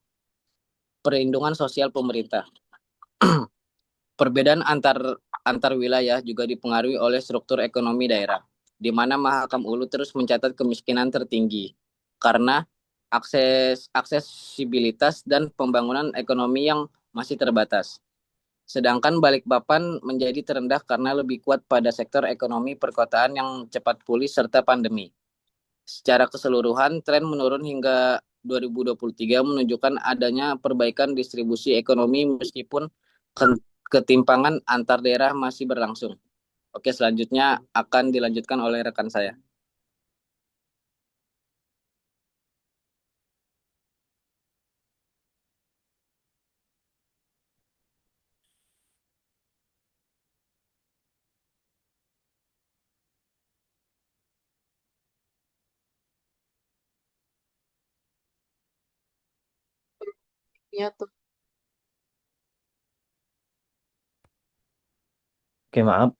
perlindungan sosial pemerintah. Perbedaan antar wilayah juga dipengaruhi oleh struktur ekonomi daerah, di mana Mahakam Ulu terus mencatat kemiskinan tertinggi karena aksesibilitas dan pembangunan ekonomi yang masih terbatas. Sedangkan Balikpapan menjadi terendah karena lebih kuat pada sektor ekonomi perkotaan yang cepat pulih serta pandemi. Secara keseluruhan, tren menurun hingga 2023 menunjukkan adanya perbaikan distribusi ekonomi meskipun ketimpangan antar daerah masih berlangsung. Oke, selanjutnya akan dilanjutkan oleh rekan saya. Iya tuh. Oke, maaf.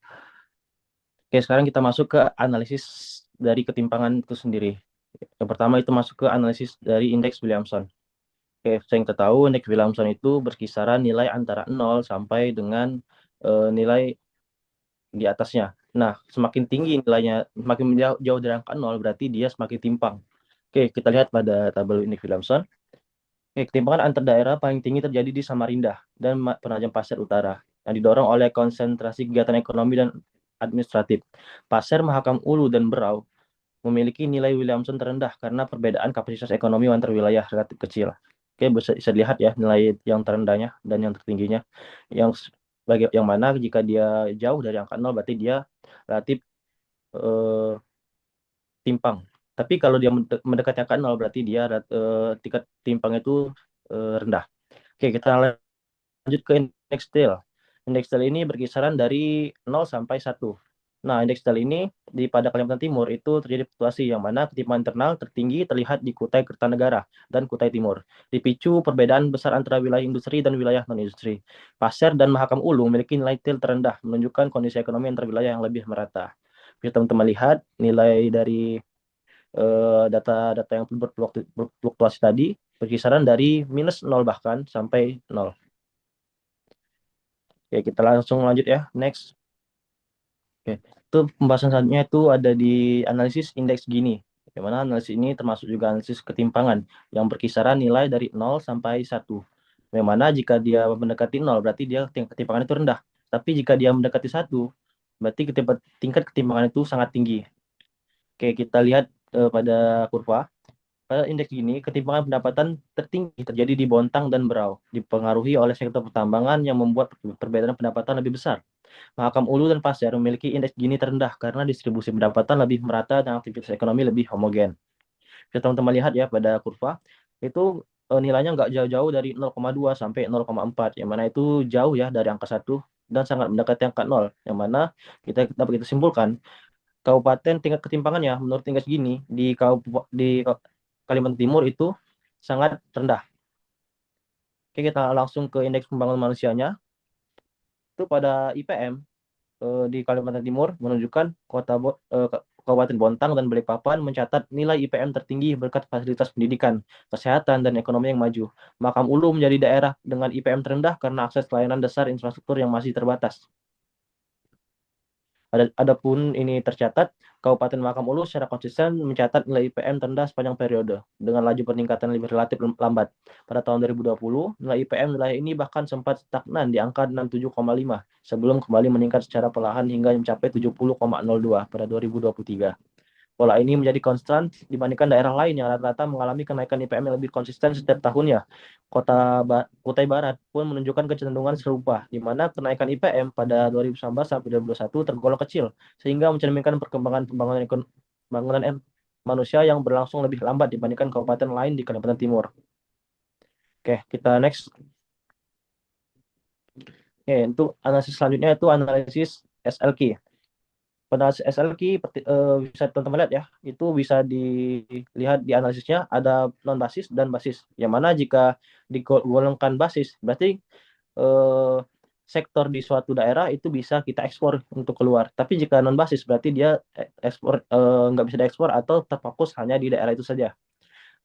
Oke, sekarang kita masuk ke analisis dari ketimpangan itu sendiri. Yang pertama itu masuk ke analisis dari indeks Williamson. Oke, yang kita tahu indeks Williamson itu berkisaran nilai antara 0 sampai dengan nilai di atasnya. Nah, semakin tinggi nilainya, semakin jauh dari angka 0 berarti dia semakin timpang. Oke, kita lihat pada tabel indeks Williamson. Oke, ketimpangan antar daerah paling tinggi terjadi di Samarinda dan Penajam Pasir Utara yang didorong oleh konsentrasi kegiatan ekonomi dan administratif. Pasir, Mahakam Ulu, dan Berau memiliki nilai Williamson terendah karena perbedaan kapasitas ekonomi antar wilayah relatif kecil. Oke, bisa dilihat ya nilai yang terendahnya dan yang tertingginya. Yang mana jika dia jauh dari angka 0 berarti dia relatif timpang. Tapi kalau dia mendekati angka 0 berarti dia tingkat timpang itu rendah. Oke, kita lanjut ke indeks TIL. Indeks TIL ini berkisaran dari 0 sampai 1. Nah, indeks TIL ini pada Kalimantan Timur itu terjadi fluktuasi yang mana ketimpangan internal tertinggi terlihat di Kutai Kertanegara dan Kutai Timur. Dipicu perbedaan besar antara wilayah industri dan wilayah non-industri. Pasir dan Mahakam Ulu memiliki nilai TIL terendah, menunjukkan kondisi ekonomi antar wilayah yang lebih merata. Bisa teman-teman lihat nilai dari data-data yang berfluktuasi tadi berkisaran dari minus 0 bahkan sampai 0. Oke, kita langsung lanjut ya. Next. Oke, itu pembahasan selanjutnya itu ada di analisis indeks Gini. Bagaimana analisis ini termasuk juga analisis ketimpangan yang berkisaran nilai dari 0 sampai 1. Bagaimana jika dia mendekati 0 berarti dia ketimpangan itu rendah. Tapi jika dia mendekati 1, berarti tingkat ketimpangan itu sangat tinggi. Oke, kita lihat pada kurva. Pada indeks ini, ketimpangan pendapatan tertinggi terjadi di Bontang dan Berau, dipengaruhi oleh sektor pertambangan yang membuat perbedaan pendapatan lebih besar. Mahakam Ulu dan Pasir memiliki indeks Gini terendah karena distribusi pendapatan lebih merata dan aktivitas ekonomi lebih homogen. Bisa teman-teman lihat ya pada kurva, itu nilainya nggak jauh-jauh dari 0,2 sampai 0,4, yang mana itu jauh ya dari angka 1 dan sangat mendekati angka 0, yang mana dapat kita simpulkan kabupaten tingkat ketimpangannya menurut indeks Gini di Kalimantan Timur itu sangat rendah. Oke, kita langsung ke indeks pembangunan manusianya. Itu pada IPM di Kalimantan Timur menunjukkan Kabupaten Bontang dan Balikpapan mencatat nilai IPM tertinggi berkat fasilitas pendidikan, kesehatan, dan ekonomi yang maju. Mahakam Ulu menjadi daerah dengan IPM terendah karena akses layanan dasar infrastruktur yang masih terbatas. Adapun ini tercatat, Kabupaten Mahakam Ulu secara konsisten mencatat nilai IPM terendah sepanjang periode, dengan laju peningkatan lebih relatif lambat. Pada tahun 2020, nilai IPM wilayah ini bahkan sempat stagnan di angka 67,5, sebelum kembali meningkat secara perlahan hingga mencapai 70,02 pada 2023. Pola ini menjadi konstan dibandingkan daerah lain yang rata-rata mengalami kenaikan IPM yang lebih konsisten setiap tahunnya. Kutai Barat pun menunjukkan kecenderungan serupa, di mana kenaikan IPM pada 2019 sampai 2021 tergolong kecil, sehingga mencerminkan perkembangan pembangunan manusia yang berlangsung lebih lambat dibandingkan kabupaten lain di Kalimantan Timur. Oke, kita next. Oke, untuk analisis selanjutnya itu analisis SLQ. Pada SLQ bisa teman-teman lihat ya, itu bisa dilihat di analisisnya ada non basis dan basis. Yang mana jika digolongkan basis, berarti sektor di suatu daerah itu bisa kita ekspor untuk keluar. Tapi jika non basis, berarti dia ekspor nggak bisa diekspor atau terfokus hanya di daerah itu saja.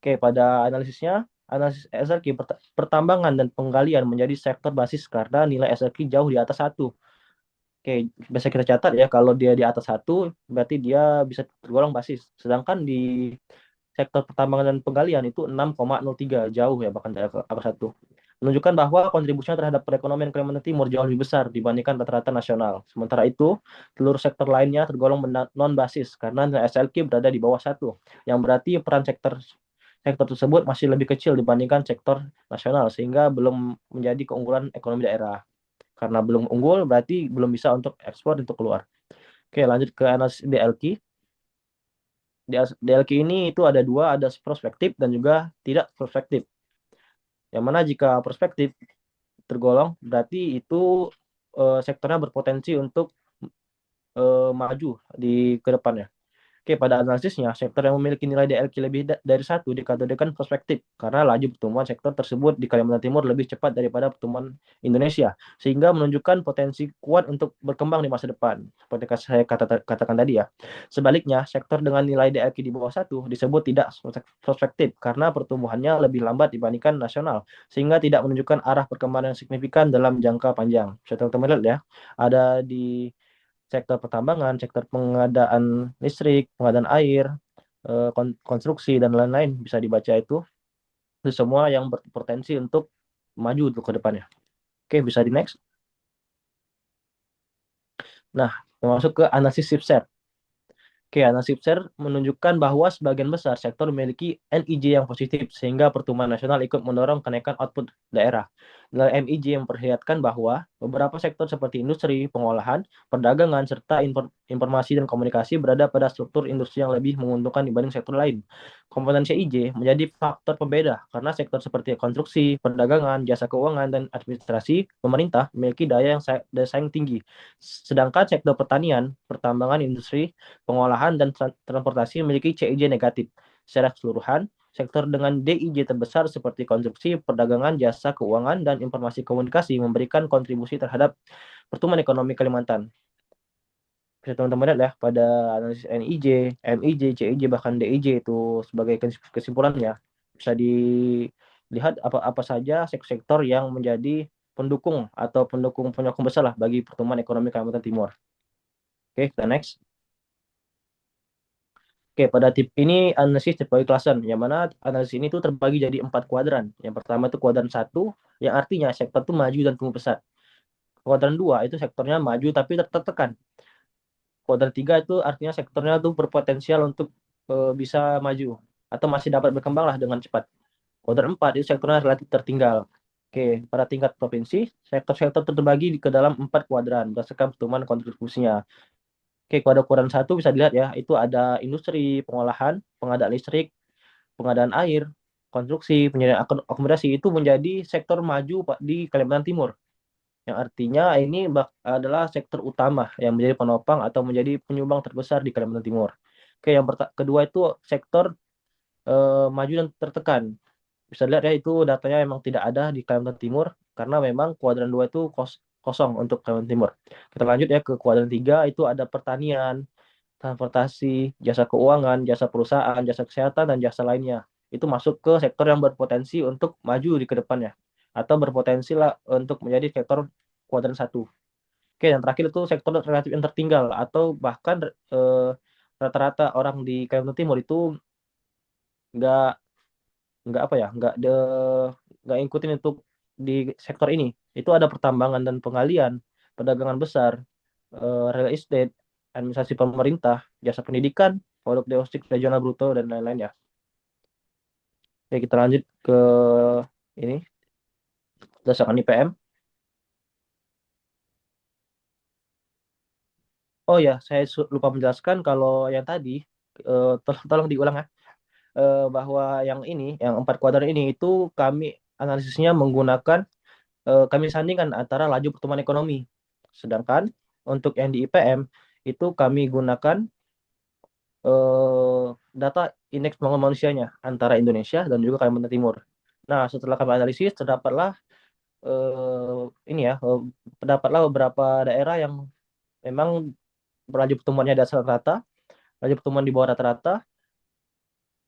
Oke, pada analisisnya, analisis SLQ pertambangan dan penggalian menjadi sektor basis karena nilai SLQ jauh di atas 1. Oke, biasa kita catat ya, kalau dia di atas 1, berarti dia bisa tergolong basis. Sedangkan di sektor pertambangan dan penggalian itu 6,03, jauh ya, bahkan dari angka 1. Menunjukkan bahwa kontribusinya terhadap perekonomian Kalimantan Timur jauh lebih besar dibandingkan rata-rata nasional. Sementara itu, seluruh sektor lainnya tergolong non-basis karena nilai SLQ berada di bawah 1, yang berarti peran sektor tersebut masih lebih kecil dibandingkan sektor nasional, sehingga belum menjadi keunggulan ekonomi daerah. Karena belum unggul, berarti belum bisa untuk ekspor untuk keluar. Oke, lanjut ke analisis DLQ. DLQ ini itu ada dua, ada prospektif dan juga tidak prospektif. Yang mana jika prospektif tergolong, berarti itu sektornya berpotensi untuk maju di ke depannya. Oke, pada analisisnya, sektor yang memiliki nilai DLQ lebih dari 1 dikategorikan prospektif karena laju pertumbuhan sektor tersebut di Kalimantan Timur lebih cepat daripada pertumbuhan Indonesia, sehingga menunjukkan potensi kuat untuk berkembang di masa depan, seperti saya katakan tadi ya. Sebaliknya, sektor dengan nilai DLQ di bawah 1 disebut tidak prospektif karena pertumbuhannya lebih lambat dibandingkan nasional, sehingga tidak menunjukkan arah perkembangan yang signifikan dalam jangka panjang. Bisa teman-teman lihat ya, ada di sektor pertambangan, sektor pengadaan listrik, pengadaan air, konstruksi, dan lain-lain bisa dibaca itu semua yang berpotensi untuk maju untuk ke depannya. Oke, bisa di next. Nah, masuk ke analisis SIPSER. Oke, analisis SIPSER menunjukkan bahwa sebagian besar sektor memiliki NIJ yang positif, sehingga pertumbuhan nasional ikut mendorong kenaikan output daerah. Nilai MIJ memperlihatkan bahwa beberapa sektor seperti industri, pengolahan, perdagangan, serta informasi dan komunikasi berada pada struktur industri yang lebih menguntungkan dibanding sektor lain. Komponen CIJ menjadi faktor pembeda karena sektor seperti konstruksi, perdagangan, jasa keuangan, dan administrasi pemerintah memiliki daya saing tinggi. Sedangkan sektor pertanian, pertambangan, industri, pengolahan, dan transportasi memiliki CIJ negatif. Secara keseluruhan, sektor dengan DIJ terbesar seperti konstruksi, perdagangan, jasa keuangan, dan informasi komunikasi memberikan kontribusi terhadap pertumbuhan ekonomi Kalimantan. Bisa teman-teman lihat ya, pada analisis NIJ, MIJ, CIJ, bahkan DIJ itu sebagai kesimpulannya, bisa dilihat apa saja sektor yang menjadi pendukung atau penyokong besar lah bagi pertumbuhan ekonomi Kalimantan Timur. Oke, kita next. Oke, pada tip ini analisis terbagi klasen, yang mana analisis ini tuh terbagi jadi 4 kuadran. Yang pertama itu kuadran 1, yang artinya sektor itu maju dan tumbuh pesat. Kuadran 2 itu sektornya maju tapi tertekan. Kuadran 3 itu artinya sektornya tuh berpotensial untuk bisa maju atau masih dapat berkembang lah dengan cepat. Kuadran 4 itu sektornya relatif tertinggal. Oke, pada tingkat provinsi, sektor-sektor terbagi ke dalam 4 kuadran berdasarkan pertumbuhan kontribusinya. Oke, kuadran 1 bisa dilihat ya, itu ada industri, pengolahan, pengadaan listrik, pengadaan air, konstruksi, penyediaan akomodasi itu menjadi sektor maju Pak di Kalimantan Timur. Yang artinya ini adalah sektor utama yang menjadi penopang atau menjadi penyumbang terbesar di Kalimantan Timur. Oke, yang kedua itu sektor maju dan tertekan. Bisa dilihat ya itu datanya memang tidak ada di Kalimantan Timur karena memang kuadran 2 itu kosong untuk Kalimantan Timur. Kita lanjut ya ke kuadran 3 itu ada pertanian, transportasi, jasa keuangan, jasa perusahaan, jasa kesehatan, dan jasa lainnya. Itu masuk ke sektor yang berpotensi untuk maju di kedepannya atau berpotensi lah untuk menjadi sektor kuadran 1. Oke, yang terakhir itu sektor relatif yang tertinggal atau bahkan rata-rata orang di Kalimantan Timur itu nggak nggak apa ya nggak ikutin untuk di sektor ini. Itu ada pertambangan dan penggalian, perdagangan besar, real estate, administrasi pemerintah, jasa pendidikan, produk domestik regional bruto, dan lain-lain ya. Oke, kita lanjut ke ini, berdasarkan IPM. Oh ya, saya lupa menjelaskan kalau yang tadi, tolong diulang ya, bahwa yang ini, yang 4 kuadran ini, itu kami analisisnya menggunakan, kami sandingkan antara laju pertumbuhan ekonomi. Sedangkan untuk yang di IPM, itu kami gunakan data indeks pembangunan manusianya antara Indonesia dan juga Kalimantan Timur. Nah, setelah kami analisis, terdapatlah ini ya, terdapatlah beberapa daerah yang memang laju pertumbuhannya di atas rata-rata, laju pertumbuhan di bawah rata-rata,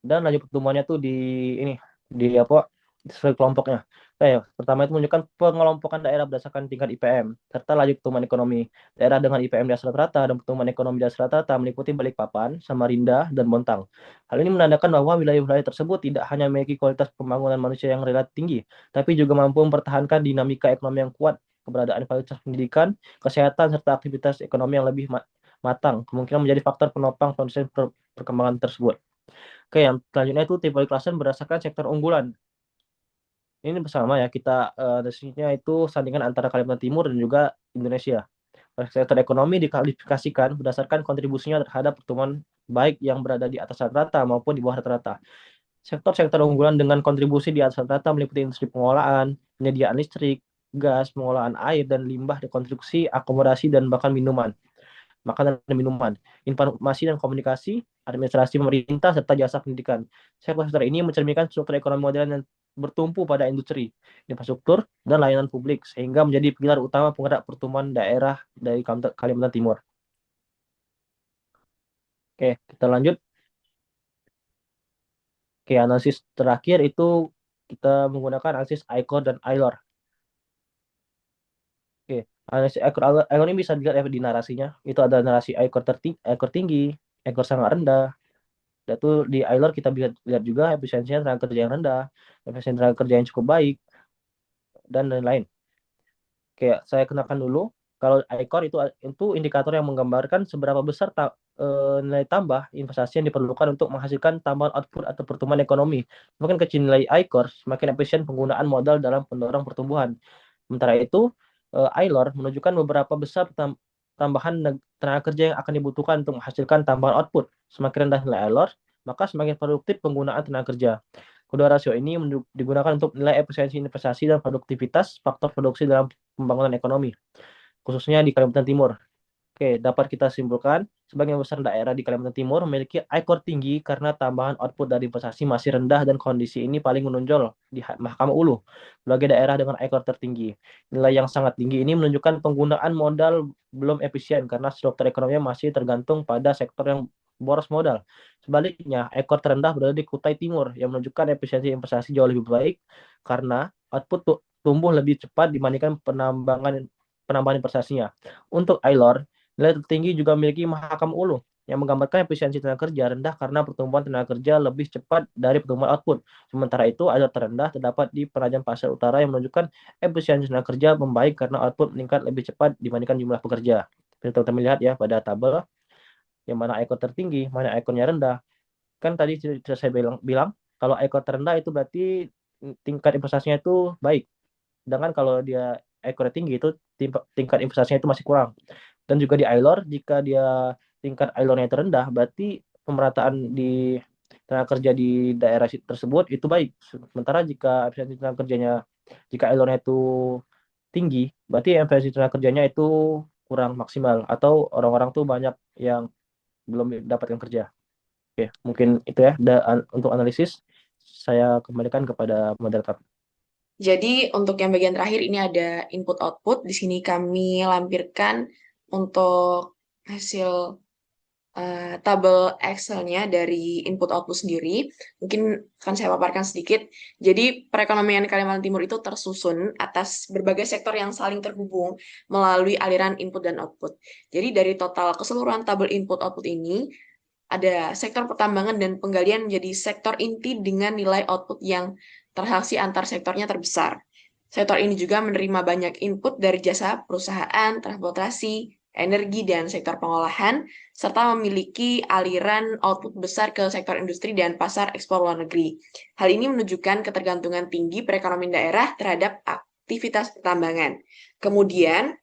dan laju pertumbuhannya tuh ini di apa sesuai kelompoknya. Nah, ya, pertama itu menunjukkan pengelompokan daerah berdasarkan tingkat IPM serta laju pertumbuhan ekonomi. Daerah dengan IPM di atas rata-rata dan pertumbuhan ekonomi di atas rata-rata meliputi Balikpapan, Samarinda, dan Bontang. Hal ini menandakan bahwa wilayah-wilayah tersebut tidak hanya memiliki kualitas pembangunan manusia yang relatif tinggi, tapi juga mampu mempertahankan dinamika ekonomi yang kuat, keberadaan fasilitas pendidikan, kesehatan, serta aktivitas ekonomi yang lebih matang, kemungkinan menjadi faktor penopang konsisten perkembangan tersebut. Oke, yang selanjutnya itu tipe klasen berdasarkan sektor unggulan. Ini bersama ya, kita analisisnya itu sandingan antara Kalimantan Timur dan juga Indonesia. Sektor ekonomi dikualifikasikan berdasarkan kontribusinya terhadap pertumbuhan baik yang berada di atas rata-rata maupun di bawah rata-rata. Sektor-sektor unggulan dengan kontribusi di atas rata-rata meliputi industri pengolahan, penyediaan listrik, gas, pengolahan air dan limbah, konstruksi, akomodasi, dan bahkan makanan dan minuman, informasi dan komunikasi, administrasi pemerintah, serta jasa pendidikan. Sektor-sektor ini mencerminkan struktur ekonomi modern yang bertumpu pada industri, infrastruktur, dan layanan publik, sehingga menjadi pilar utama penggerak pertumbuhan daerah dari Kalimantan Timur. Oke, kita lanjut. Oke, analisis terakhir itu kita menggunakan analisis ICOR dan ILOR. Oke, analisis ICOR ini bisa dilihat di narasinya. Itu ada narasi ICOR tinggi, ICOR sangat rendah. Dan itu di ILOR kita bisa lihat juga efisiensinya tenaga kerja yang rendah, efisiensi tenaga kerja yang cukup baik, dan lain-lain. Kayak saya kenakan dulu, kalau ICOR itu indikator yang menggambarkan seberapa besar nilai tambah investasi yang diperlukan untuk menghasilkan tambahan output atau pertumbuhan ekonomi. Semakin kecil nilai ICOR, semakin efisien penggunaan modal dalam pendorong pertumbuhan. Sementara itu, ILOR menunjukkan beberapa besar tambahan tenaga kerja yang akan dibutuhkan untuk menghasilkan tambahan output. Semakin rendah nilai ILOR, maka semakin produktif penggunaan tenaga kerja. Kedua rasio ini digunakan untuk nilai efisiensi investasi dan produktivitas faktor produksi dalam pembangunan ekonomi, khususnya di Kalimantan Timur. Oke, dapat kita simpulkan, sebagian besar daerah di Kalimantan Timur memiliki ICOR tinggi karena tambahan output dari investasi masih rendah dan kondisi ini paling menonjol di Mahkamah Ulu sebagai daerah dengan ICOR tertinggi. Nilai yang sangat tinggi ini menunjukkan penggunaan modal belum efisien karena struktur ekonominya masih tergantung pada sektor yang boros modal. Sebaliknya, ICOR terendah berada di Kutai Timur yang menunjukkan efisiensi investasi jauh lebih baik karena output tumbuh lebih cepat dibandingkan penambahan investasinya. Untuk ILOR, nilai tertinggi juga memiliki Mahakam Ulu yang menggambarkan efisiensi tenaga kerja rendah karena pertumbuhan tenaga kerja lebih cepat dari pertumbuhan output. Sementara itu, ada terendah terdapat di Penajam Pasir Utara yang menunjukkan efisiensi tenaga kerja membaik karena output meningkat lebih cepat dibandingkan jumlah pekerja. Seperti teman-teman lihat ya pada tabel, yang mana ekor tertinggi, mana ekornya rendah. Kan tadi sudah saya bilang kalau ekor terendah itu berarti tingkat investasinya itu baik. Sedangkan kalau dia ekornya tinggi itu tingkat investasinya itu masih kurang. Dan juga di ILOR, jika dia tingkat ILOR-nya terendah, berarti pemerataan di tenaga kerja di daerah tersebut itu baik. Sementara jika efisiensi tenaga kerjanya, jika ILOR-nya itu tinggi, berarti efisiensi tenaga kerjanya itu kurang maksimal atau orang-orang tuh banyak yang belum mendapatkan kerja. Oke, mungkin itu ya untuk analisis. Saya kembalikan kepada moderator. Jadi untuk yang bagian terakhir ini ada input output. Di sini kami lampirkan untuk hasil tabel Excel-nya dari input output sendiri. Mungkin akan saya paparkan sedikit. Jadi perekonomian Kalimantan Timur itu tersusun atas berbagai sektor yang saling terhubung melalui aliran input dan output. Jadi dari total keseluruhan tabel input output ini, ada sektor pertambangan dan penggalian menjadi sektor inti dengan nilai output yang transaksi antar sektornya terbesar. Sektor ini juga menerima banyak input dari jasa perusahaan, transportasi, energi, dan sektor pengolahan, serta memiliki aliran output besar ke sektor industri dan pasar ekspor luar negeri. Hal ini menunjukkan ketergantungan tinggi perekonomian daerah terhadap aktivitas pertambangan. Kemudian,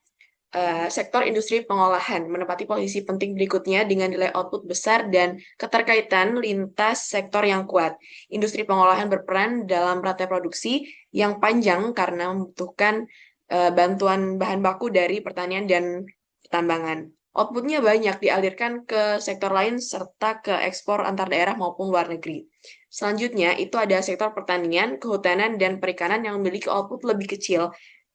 sektor industri pengolahan menempati posisi penting berikutnya dengan nilai output besar dan keterkaitan lintas sektor yang kuat. Industri pengolahan berperan dalam rantai produksi yang panjang karena membutuhkan bantuan bahan baku dari pertanian dan pertambangan. Outputnya banyak dialirkan ke sektor lain serta ke ekspor antar daerah maupun luar negeri. Selanjutnya, itu ada sektor pertanian, kehutanan, dan perikanan yang memiliki output lebih kecil,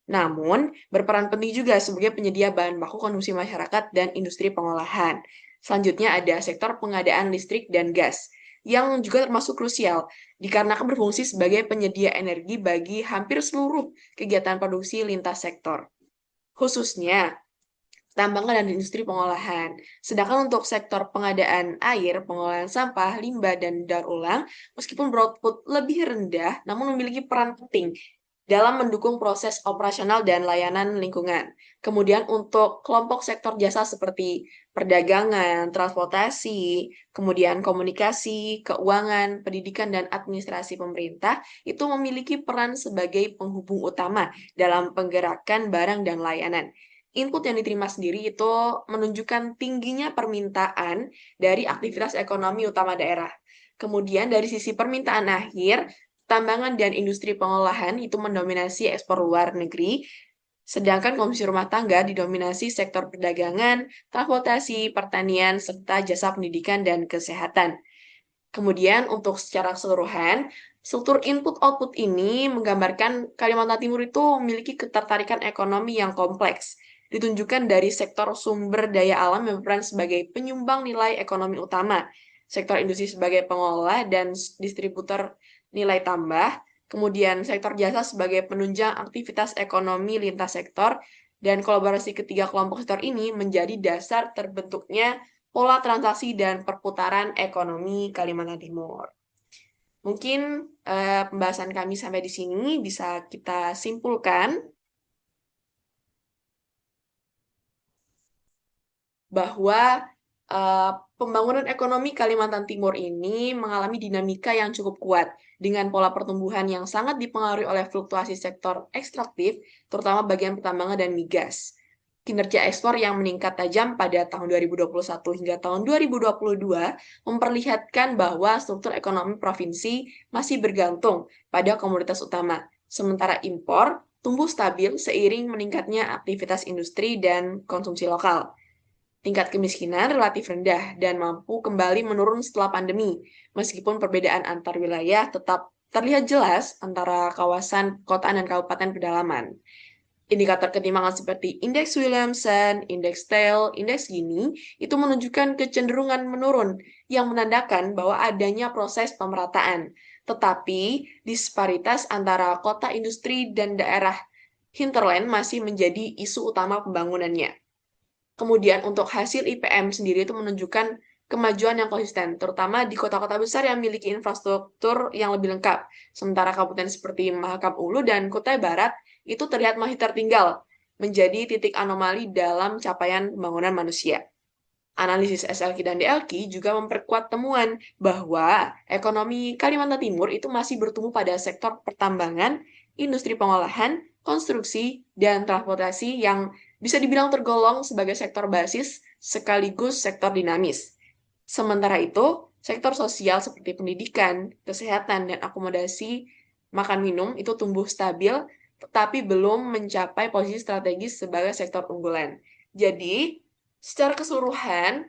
namun berperan penting juga sebagai penyedia bahan baku konsumsi masyarakat dan industri pengolahan. Selanjutnya ada sektor pengadaan listrik dan gas, yang juga termasuk krusial, dikarenakan berfungsi sebagai penyedia energi bagi hampir seluruh kegiatan produksi lintas sektor, khususnya tambangan dan industri pengolahan. Sedangkan untuk sektor pengadaan air, pengolahan sampah, limbah, dan daur ulang, meskipun beroutput lebih rendah, namun memiliki peran penting dalam mendukung proses operasional dan layanan lingkungan. Kemudian untuk kelompok sektor jasa seperti perdagangan, transportasi, kemudian komunikasi, keuangan, pendidikan, dan administrasi pemerintah, itu memiliki peran sebagai penghubung utama dalam penggerakan barang dan layanan. Input yang diterima sendiri itu menunjukkan tingginya permintaan dari aktivitas ekonomi utama daerah. Kemudian dari sisi permintaan akhir, tambangan dan industri pengolahan itu mendominasi ekspor luar negeri, sedangkan konsumsi rumah tangga didominasi sektor perdagangan, transportasi, pertanian, serta jasa pendidikan dan kesehatan. Kemudian untuk secara keseluruhan, struktur input-output ini menggambarkan Kalimantan Timur itu memiliki ketertarikan ekonomi yang kompleks, ditunjukkan dari sektor sumber daya alam yang berperan sebagai penyumbang nilai ekonomi utama, sektor industri sebagai pengelola dan distributor nilai tambah, kemudian sektor jasa sebagai penunjang aktivitas ekonomi lintas sektor, dan kolaborasi ketiga kelompok sektor ini menjadi dasar terbentuknya pola transaksi dan perputaran ekonomi Kalimantan Timur. Mungkin pembahasan kami sampai di sini bisa kita simpulkan bahwa pembangunan ekonomi Kalimantan Timur ini mengalami dinamika yang cukup kuat dengan pola pertumbuhan yang sangat dipengaruhi oleh fluktuasi sektor ekstraktif, terutama bagian pertambangan dan migas. Kinerja ekspor yang meningkat tajam pada tahun 2021 hingga tahun 2022 memperlihatkan bahwa struktur ekonomi provinsi masih bergantung pada komoditas utama, sementara impor tumbuh stabil seiring meningkatnya aktivitas industri dan konsumsi lokal. Tingkat kemiskinan relatif rendah dan mampu kembali menurun setelah pandemi, meskipun perbedaan antar wilayah tetap terlihat jelas antara kawasan kotaan dan kabupaten pedalaman. Indikator ketimpangan seperti indeks Williamson, indeks TEL, indeks Gini itu menunjukkan kecenderungan menurun yang menandakan bahwa adanya proses pemerataan. Tetapi disparitas antara kota industri dan daerah hinterland masih menjadi isu utama pembangunannya. Kemudian untuk hasil IPM sendiri itu menunjukkan kemajuan yang konsisten, terutama di kota-kota besar yang memiliki infrastruktur yang lebih lengkap. Sementara kabupaten seperti Mahakam Ulu dan Kutai Barat itu terlihat masih tertinggal, menjadi titik anomali dalam capaian pembangunan manusia. Analisis SLQ dan DLQ juga memperkuat temuan bahwa ekonomi Kalimantan Timur itu masih bertumbuh pada sektor pertambangan, industri pengolahan, konstruksi, dan transportasi yang bisa dibilang tergolong sebagai sektor basis sekaligus sektor dinamis. Sementara itu, sektor sosial seperti pendidikan, kesehatan, dan akomodasi makan minum itu tumbuh stabil, tetapi belum mencapai posisi strategis sebagai sektor unggulan. Jadi, secara keseluruhan,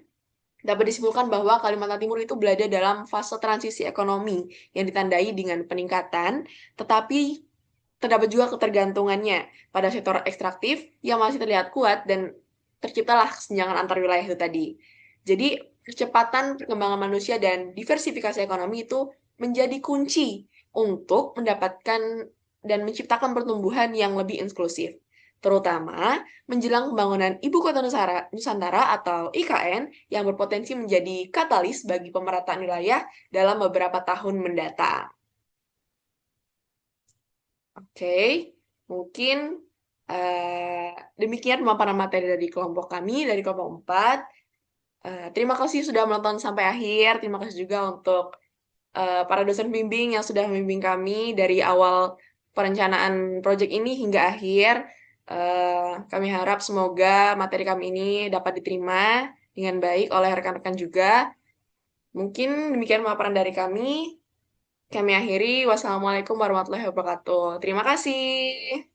dapat disimpulkan bahwa Kalimantan Timur itu berada dalam fase transisi ekonomi yang ditandai dengan peningkatan, tetapi terdapat juga ketergantungannya pada sektor ekstraktif yang masih terlihat kuat dan terciptalah kesenjangan antar wilayah itu tadi. Jadi, kecepatan perkembangan manusia dan diversifikasi ekonomi itu menjadi kunci untuk mendapatkan dan menciptakan pertumbuhan yang lebih inklusif, terutama menjelang pembangunan Ibu Kota Nusantara atau IKN yang berpotensi menjadi katalis bagi pemerataan wilayah dalam beberapa tahun mendatang. Oke, mungkin demikian pemaparan materi dari kelompok kami, dari kelompok 4. Terima kasih sudah menonton sampai akhir. Terima kasih juga untuk para dosen bimbing yang sudah membimbing kami dari awal perencanaan proyek ini hingga akhir. Kami harap semoga materi kami ini dapat diterima dengan baik oleh rekan-rekan juga. Mungkin demikian pemaparan dari kami. Kami akhiri. Wassalamualaikum warahmatullahi wabarakatuh. Terima kasih.